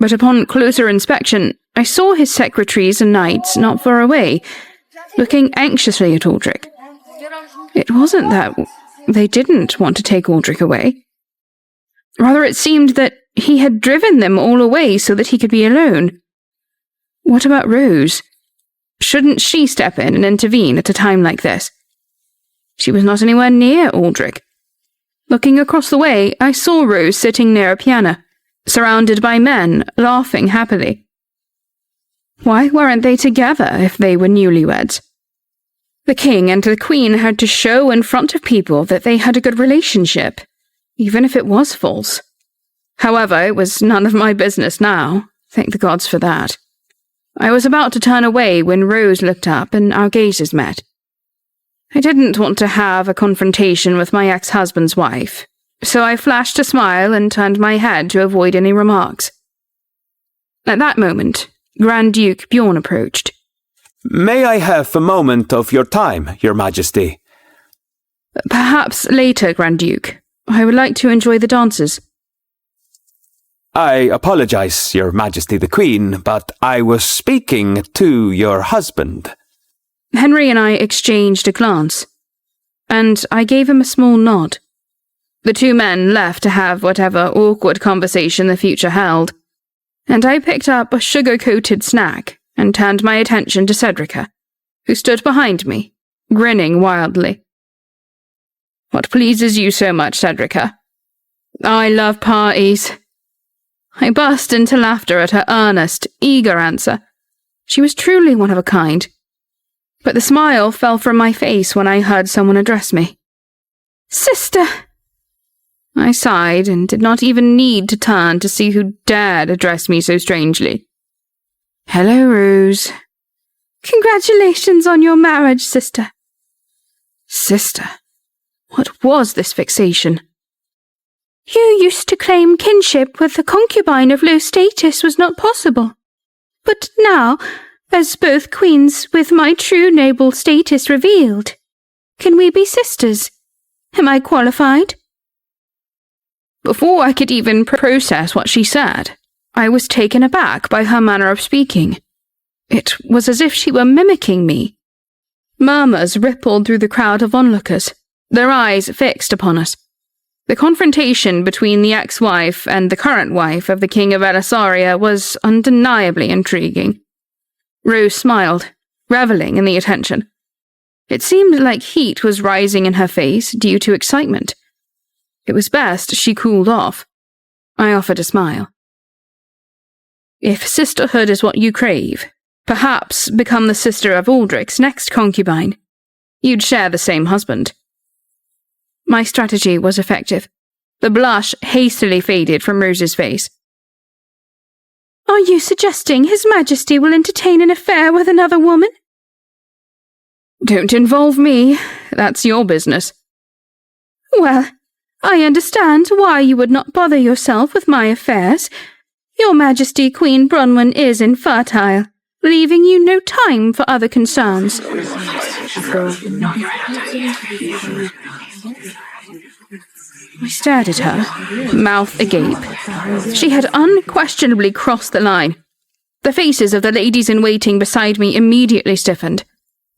But upon closer inspection, I saw his secretaries and knights not far away, looking anxiously at Aldrich. It wasn't that they didn't want to take Aldrich away. Rather, it seemed that he had driven them all away so that he could be alone. What about Rose? Shouldn't she step in and intervene at a time like this? She was not anywhere near Aldrich. Looking across the way, I saw Rose sitting near a piano, surrounded by men, laughing happily. Why weren't they together if they were newlyweds? The king and the queen had to show in front of people that they had a good relationship, even if it was false. However, it was none of my business now, thank the gods for that. I was about to turn away when Rose looked up and our gazes met. I didn't want to have a confrontation with my ex-husband's wife, so I flashed a smile and turned my head to avoid any remarks. At that moment, Grand Duke Bjorn approached. May I have a moment of your time, Your Majesty? Perhaps later, Grand Duke. I would like to enjoy the dances. I apologize, Your Majesty the Queen, but I was speaking to your husband. Henry and I exchanged a glance, and I gave him a small nod. The two men left to have whatever awkward conversation the future held, and I picked up a sugar-coated snack and turned my attention to Cedrica, who stood behind me, grinning wildly. What pleases you so much, Cedrica? I love parties. I burst into laughter at her earnest, eager answer. She was truly one of a kind. But the smile fell from my face when I heard someone address me. Sister! I sighed and did not even need to turn to see who dared address me so strangely. Hello, Rose. Congratulations on your marriage, sister. Sister? What was this fixation? You used to claim kinship with a concubine of low status was not possible. But now, as both queens with my true noble status revealed, can we be sisters? Am I qualified? Before I could even process what she said, I was taken aback by her manner of speaking. It was as if she were mimicking me. Murmurs rippled through the crowd of onlookers, their eyes fixed upon us. The confrontation between the ex-wife and the current wife of the King of Elisaria was undeniably intriguing. Rose smiled, reveling in the attention. It seemed like heat was rising in her face due to excitement. It was best she cooled off. I offered a smile. If sisterhood is what you crave, perhaps become the sister of Aldrich's next concubine. You'd share the same husband. My strategy was effective. The blush hastily faded from Rose's face. Are you suggesting His Majesty will entertain an affair with another woman? Don't involve me. That's your business. Well, I understand why you would not bother yourself with my affairs. Your Majesty Queen Bronwyn is infertile, leaving you no time for other concerns. I stared at her, mouth agape. She had unquestionably crossed the line. The faces of the ladies-in-waiting beside me immediately stiffened.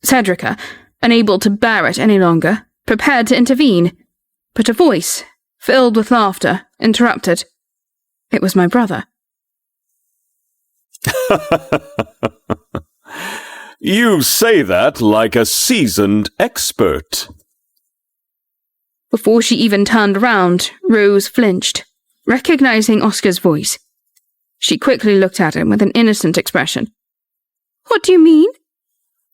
Cedrica, unable to bear it any longer, prepared to intervene, but a voice, filled with laughter, interrupted. It was my brother. You say that like a seasoned expert. Before she even turned around, Rose flinched, recognizing Oscar's voice. She quickly looked at him with an innocent expression. "What do you mean?"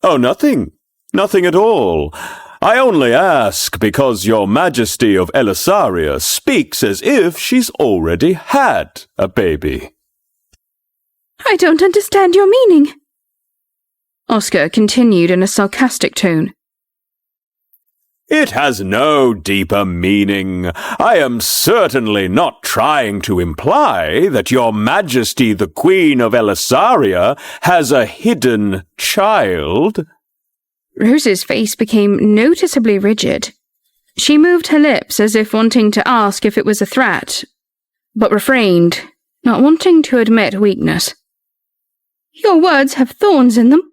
Oh, nothing. Nothing at all. I only ask because Your Majesty of Elisaria speaks as if she's already had a baby. "I don't understand your meaning." Oscar continued in a sarcastic tone. It has no deeper meaning. I am certainly not trying to imply that Your Majesty the Queen of Elisaria has a hidden child. Rose's face became noticeably rigid. She moved her lips as if wanting to ask if it was a threat, but refrained, not wanting to admit weakness. "Your words have thorns in them."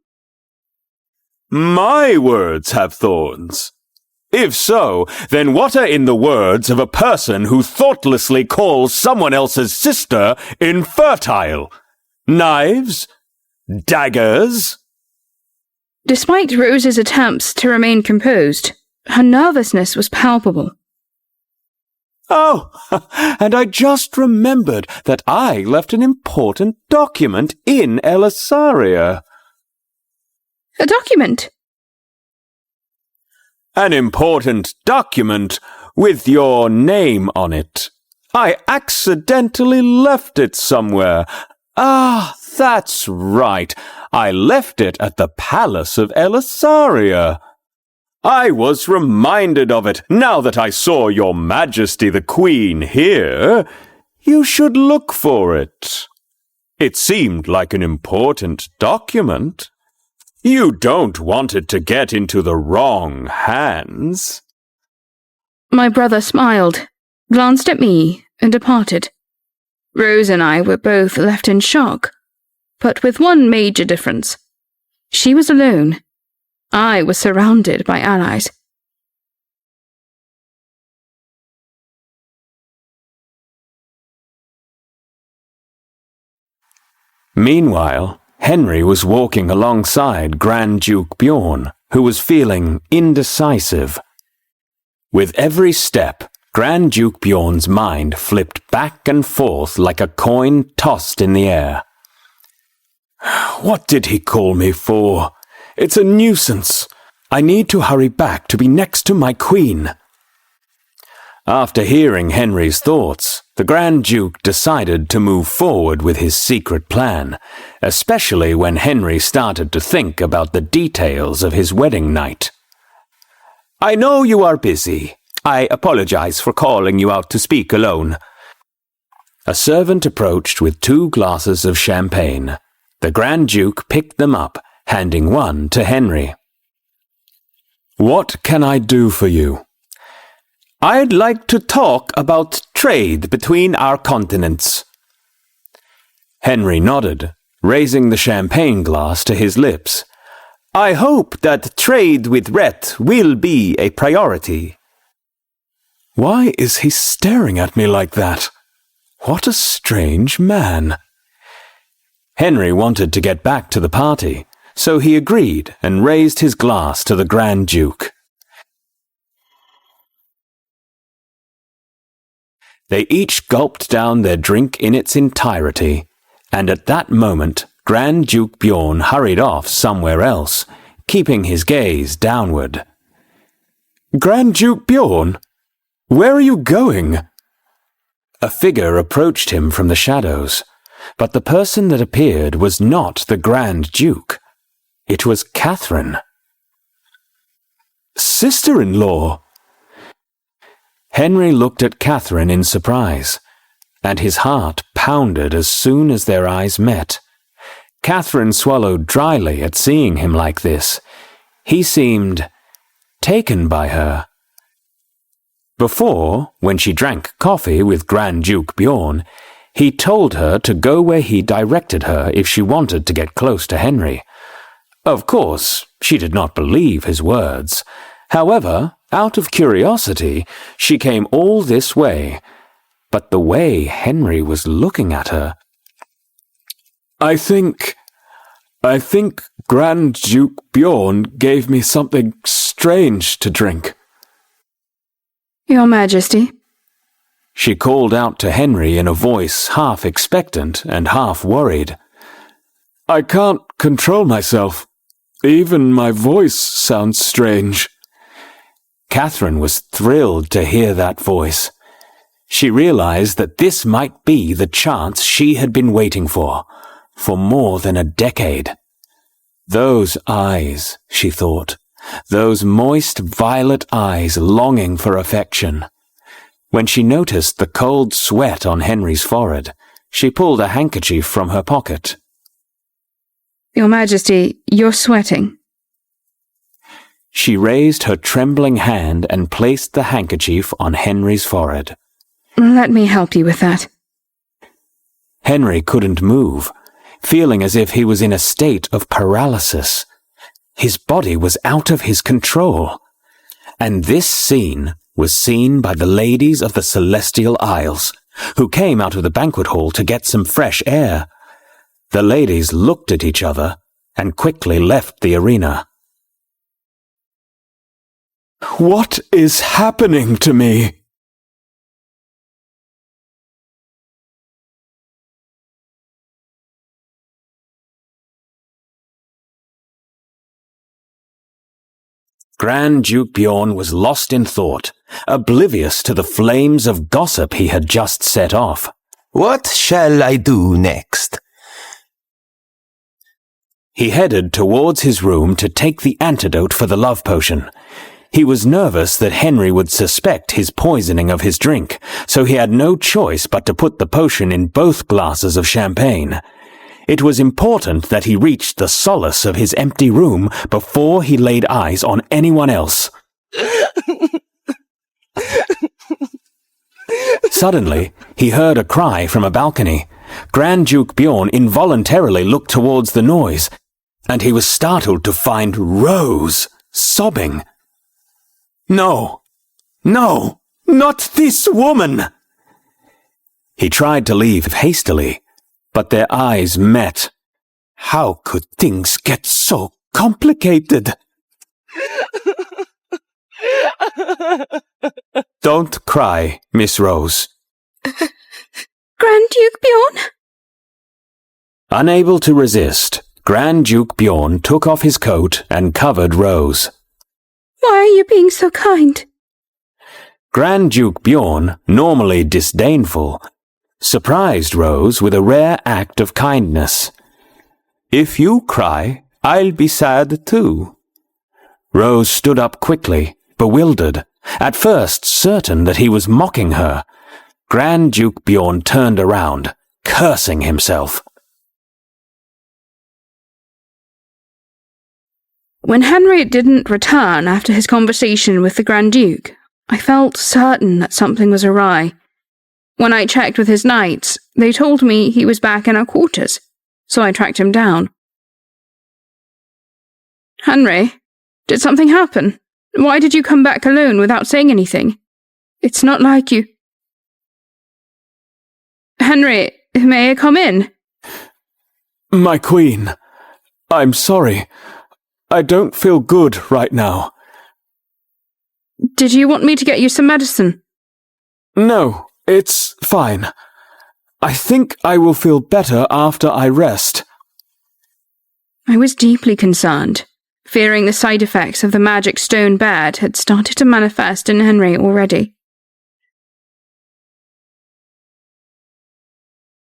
My words have thorns. If so, then what are in the words of a person who thoughtlessly calls someone else's sister infertile? Knives? Daggers? Despite Rose's attempts to remain composed, her nervousness was palpable. Oh, and I just remembered that I left an important document in Elisaria. "A document?" An important document with your name on it. I accidentally left it somewhere. Ah, that's right. I left it at the Palace of Elisaria. I was reminded of it now that I saw Your Majesty the Queen here. You should look for it. It seemed like an important document. You don't want it to get into the wrong hands. My brother smiled, glanced at me, and departed. Rose and I were both left in shock, but with one major difference. She was alone. I was surrounded by allies. Meanwhile, Henry was walking alongside Grand Duke Bjorn, who was feeling indecisive. With every step, Grand Duke Bjorn's mind flipped back and forth like a coin tossed in the air. What did he call me for? It's a nuisance. I need to hurry back to be next to my queen. After hearing Henry's thoughts, the Grand Duke decided to move forward with his secret plan, especially when Henry started to think about the details of his wedding night. I know you are busy. I apologize for calling you out to speak alone. A servant approached with 2 glasses of champagne. The Grand Duke picked them up, handing one to Henry. What can I do for you? I'd like to talk about trade between our continents. Henry nodded, raising the champagne glass to his lips. I hope that trade with Rhett will be a priority. Why is he staring at me like that? What a strange man. Henry wanted to get back to the party, so he agreed and raised his glass to the Grand Duke. They each gulped down their drink in its entirety, and at that moment Grand Duke Bjorn hurried off somewhere else, keeping his gaze downward. Grand Duke Bjorn? Where are you going? A figure approached him from the shadows, but the person that appeared was not the Grand Duke. It was Catherine. Sister-in-law! Henry looked at Catherine in surprise, and his heart pounded as soon as their eyes met. Catherine swallowed dryly at seeing him like this. He seemed taken by her. Before, when she drank coffee with Grand Duke Bjorn, he told her to go where he directed her if she wanted to get close to Henry. Of course, she did not believe his words. However, out of curiosity, she came all this way. But the way Henry was looking at her... I think Grand Duke Bjorn gave me something strange to drink. Your Majesty. She called out to Henry in a voice half expectant and half worried. I can't control myself. Even my voice sounds strange. Catherine was thrilled to hear that voice. She realized that this might be the chance she had been waiting for more than a decade. Those eyes, she thought, those moist violet eyes longing for affection. When she noticed the cold sweat on Henry's forehead, she pulled a handkerchief from her pocket. Your Majesty, you're sweating. She raised her trembling hand and placed the handkerchief on Henry's forehead. Let me help you with that. Henry couldn't move, feeling as if he was in a state of paralysis. His body was out of his control. And this scene was seen by the ladies of the Celestial Isles, who came out of the banquet hall to get some fresh air. The ladies looked at each other and quickly left the arena. What is happening to me? Grand Duke Bjorn was lost in thought, oblivious to the flames of gossip he had just set off. What shall I do next? He headed towards his room to take the antidote for the love potion. He was nervous that Henry would suspect his poisoning of his drink, so he had no choice but to put the potion in both glasses of champagne. It was important that he reached the solace of his empty room before he laid eyes on anyone else. Suddenly, he heard a cry from a balcony. Grand Duke Bjorn involuntarily looked towards the noise, and he was startled to find Rose sobbing. No, not this woman! He tried to leave hastily, but their eyes met. How could things get so complicated? Don't cry, Miss Rose. Grand Duke Bjorn? Unable to resist, Grand Duke Bjorn took off his coat and covered Rose. Why are you being so kind? Grand Duke Bjorn, normally disdainful, surprised Rose with a rare act of kindness. If you cry, I'll be sad too. Rose stood up quickly, bewildered, at first certain that he was mocking her. Grand Duke Bjorn turned around, cursing himself. When Henry didn't return after his conversation with the Grand Duke, I felt certain that something was awry. When I checked with his knights, they told me he was back in our quarters, so I tracked him down. Henry, did something happen? Why did you come back alone without saying anything? It's not like you. Henry, may I come in? My queen, I'm sorry. I don't feel good right now. Did you want me to get you some medicine? No, it's fine. I think I will feel better after I rest. I was deeply concerned, fearing the side effects of the magic stone bed had started to manifest in Henry already.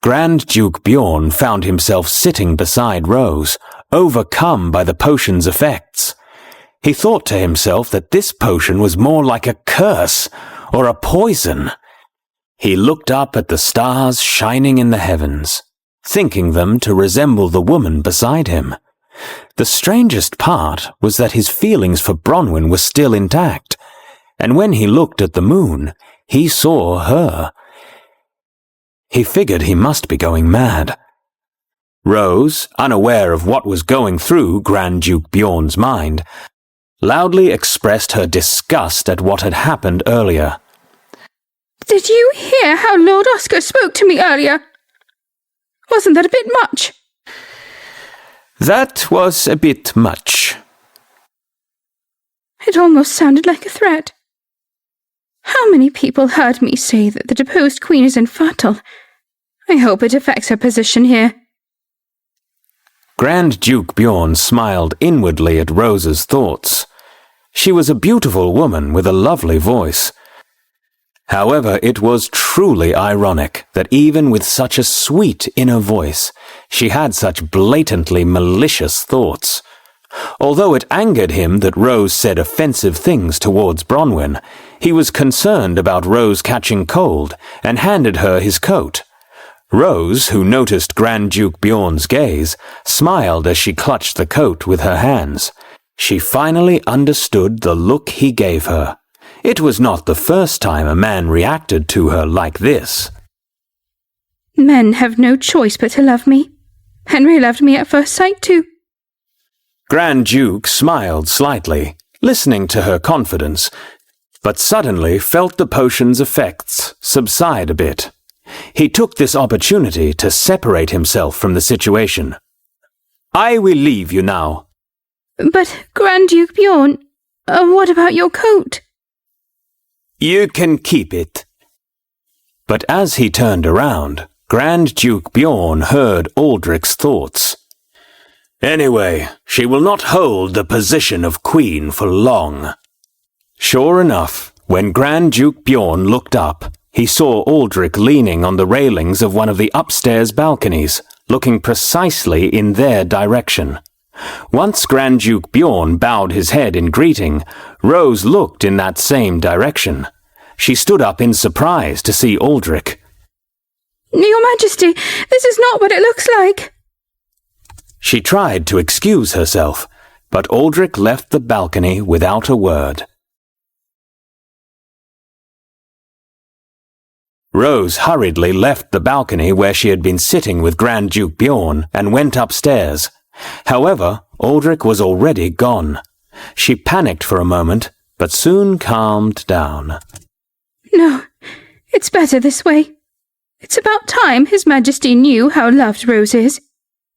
Grand Duke Bjorn found himself sitting beside Rose, overcome by the potion's effects. He thought to himself that this potion was more like a curse or a poison. He looked up at the stars shining in the heavens, thinking them to resemble the woman beside him. The strangest part was that his feelings for Bronwyn were still intact, and when he looked at the moon, he saw her. He figured he must be going mad. Rose, unaware of what was going through Grand Duke Bjorn's mind, loudly expressed her disgust at what had happened earlier. Did you hear how Lord Oscar spoke to me earlier? Wasn't that a bit much? That was a bit much. It almost sounded like a threat. How many people heard me say that the deposed queen is infertile? I hope it affects her position here. Grand Duke Bjorn smiled inwardly at Rose's thoughts. She was a beautiful woman with a lovely voice. However, it was truly ironic that even with such a sweet inner voice, she had such blatantly malicious thoughts. Although it angered him that Rose said offensive things towards Bronwyn, he was concerned about Rose catching cold and handed her his coat. Rose, who noticed Grand Duke Bjorn's gaze, smiled as she clutched the coat with her hands. She finally understood the look he gave her. It was not the first time a man reacted to her like this. Men have no choice but to love me. Henry loved me at first sight too. Grand Duke smiled slightly, listening to her confidence, but suddenly felt the potion's effects subside a bit. He took this opportunity to separate himself from the situation. I will leave you now. But, Grand Duke Bjorn, what about your coat? You can keep it. But as he turned around, Grand Duke Bjorn heard Aldrich's thoughts. Anyway, she will not hold the position of queen for long. Sure enough, when Grand Duke Bjorn looked up, he saw Aldrich leaning on the railings of one of the upstairs balconies, looking precisely in their direction. Once Grand Duke Bjorn bowed his head in greeting, Rose looked in that same direction. She stood up in surprise to see Aldrich. Your Majesty, this is not what it looks like. She tried to excuse herself, but Aldrich left the balcony without a word. Rose hurriedly left the balcony where she had been sitting with Grand Duke Bjorn and went upstairs. However, Aldrich was already gone. She panicked for a moment, but soon calmed down. No, it's better this way. It's about time His Majesty knew how loved Rose is.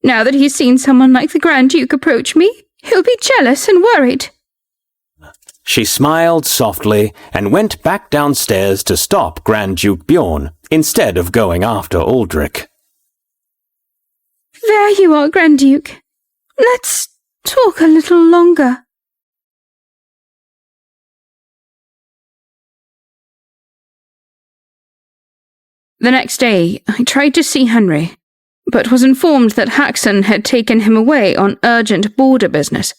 Now that he's seen someone like the Grand Duke approach me, he'll be jealous and worried. She smiled softly and went back downstairs to stop Grand Duke Bjorn instead of going after Aldrich. There you are, Grand Duke. Let's talk a little longer. The next day, I tried to see Henry, but was informed that Haxon had taken him away on urgent border business.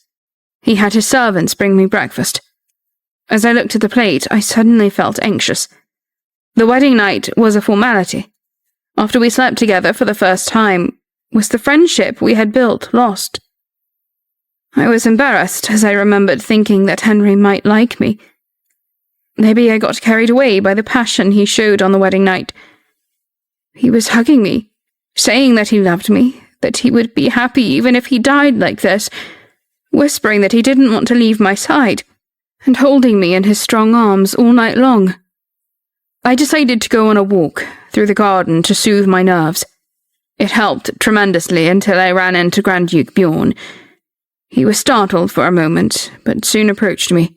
He had his servants bring me breakfast. As I looked at the plate, I suddenly felt anxious. The wedding night was a formality. After we slept together for the first time, was the friendship we had built lost? I was embarrassed as I remembered thinking that Henry might like me. Maybe I got carried away by the passion he showed on the wedding night. He was hugging me, saying that he loved me, that he would be happy even if he died like this, whispering that he didn't want to leave my side, and holding me in his strong arms all night long. I decided to go on a walk through the garden to soothe my nerves. It helped tremendously until I ran into Grand Duke Bjorn. He was startled for a moment, but soon approached me.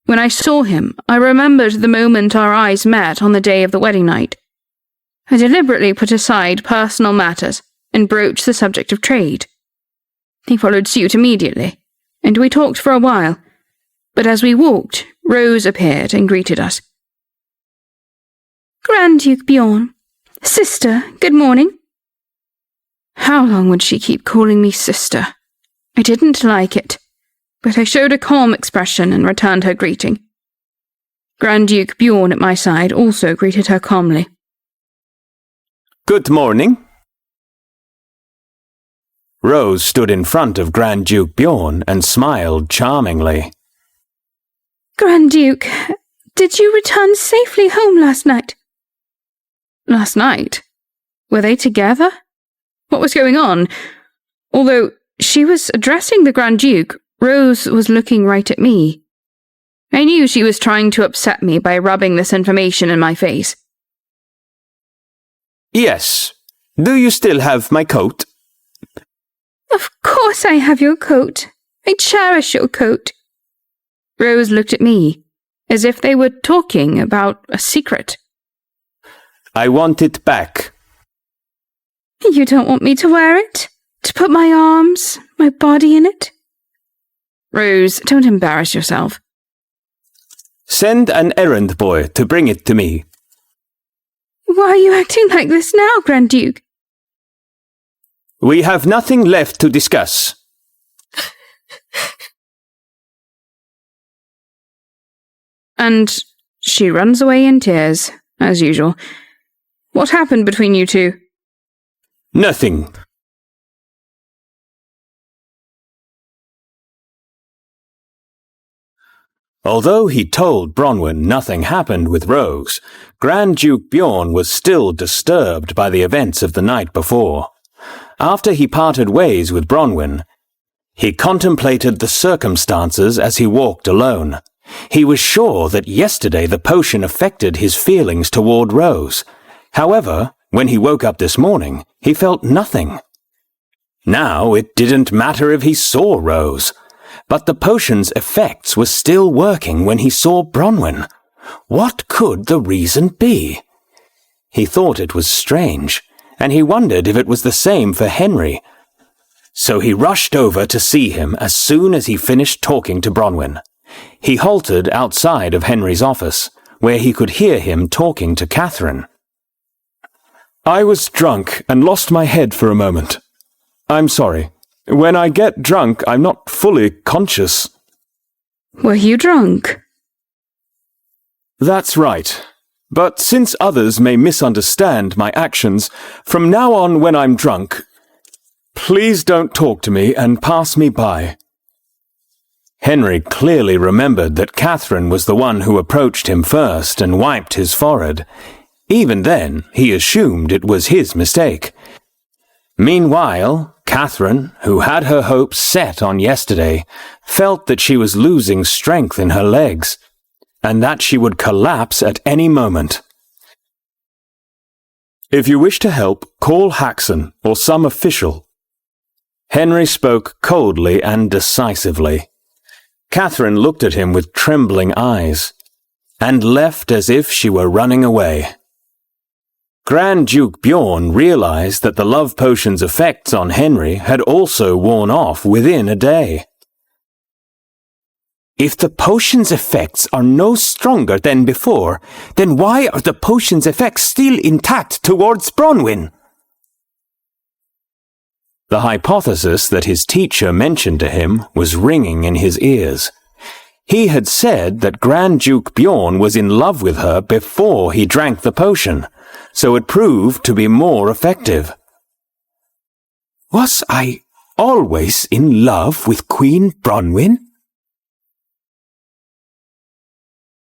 When I saw him, I remembered the moment our eyes met on the day of the wedding night. I deliberately put aside personal matters and broached the subject of trade. He followed suit immediately, and we talked for a while. But as we walked, Rose appeared and greeted us. Grand Duke Bjorn. Sister, good morning. How long would she keep calling me sister? I didn't like it, but I showed a calm expression and returned her greeting. Grand Duke Bjorn at my side also greeted her calmly. Good morning. Rose stood in front of Grand Duke Bjorn and smiled charmingly. Grand Duke, did you return safely home last night? Last night? Were they together? What was going on? Although she was addressing the Grand Duke, Rose was looking right at me. I knew she was trying to upset me by rubbing this information in my face. Yes. Do you still have my coat? Of course I have your coat. I cherish your coat. Rose looked at me. as if they were talking about a secret. I want it back. You don't want me to wear it? To put my arms, my body in it? Rose, don't embarrass yourself. Send an errand boy to bring it to me. Why are you acting like this now, Grand Duke? We have nothing left to discuss. And she runs away in tears, as usual. What happened between you two? Nothing. Although he told Bronwyn nothing happened with Rose, Grand Duke Bjorn was still disturbed by the events of the night before. After he parted ways with Bronwyn, he contemplated the circumstances as he walked alone. He was sure that yesterday the potion affected his feelings toward Rose. However, when he woke up this morning, he felt nothing. Now it didn't matter if he saw Rose, but the potion's effects were still working when he saw Bronwyn. What could the reason be? He thought it was strange, and he wondered if it was the same for Henry. So he rushed over to see him as soon as he finished talking to Bronwyn. He halted outside of Henry's office, where he could hear him talking to Catherine. I was drunk and lost my head for a moment. I'm sorry. When I get drunk, I'm not fully conscious. Were you drunk? That's right. But since others may misunderstand my actions, from now on when I'm drunk, please don't talk to me and pass me by. Henry clearly remembered that Catherine was the one who approached him first and wiped his forehead. Even then, he assumed it was his mistake. Meanwhile, Catherine, who had her hopes set on yesterday, felt that she was losing strength in her legs, and that she would collapse at any moment. If you wish to help, call Haxon or some official. Henry spoke coldly and decisively. Catherine looked at him with trembling eyes, and left as if she were running away. Grand Duke Bjorn realized that the love potion's effects on Henry had also worn off within a day. If the potion's effects are no stronger than before, then why are the potion's effects still intact towards Bronwyn? The hypothesis that his teacher mentioned to him was ringing in his ears. He had said that Grand Duke Bjorn was in love with her before he drank the potion, so it proved to be more effective. Was I always in love with Queen Bronwyn?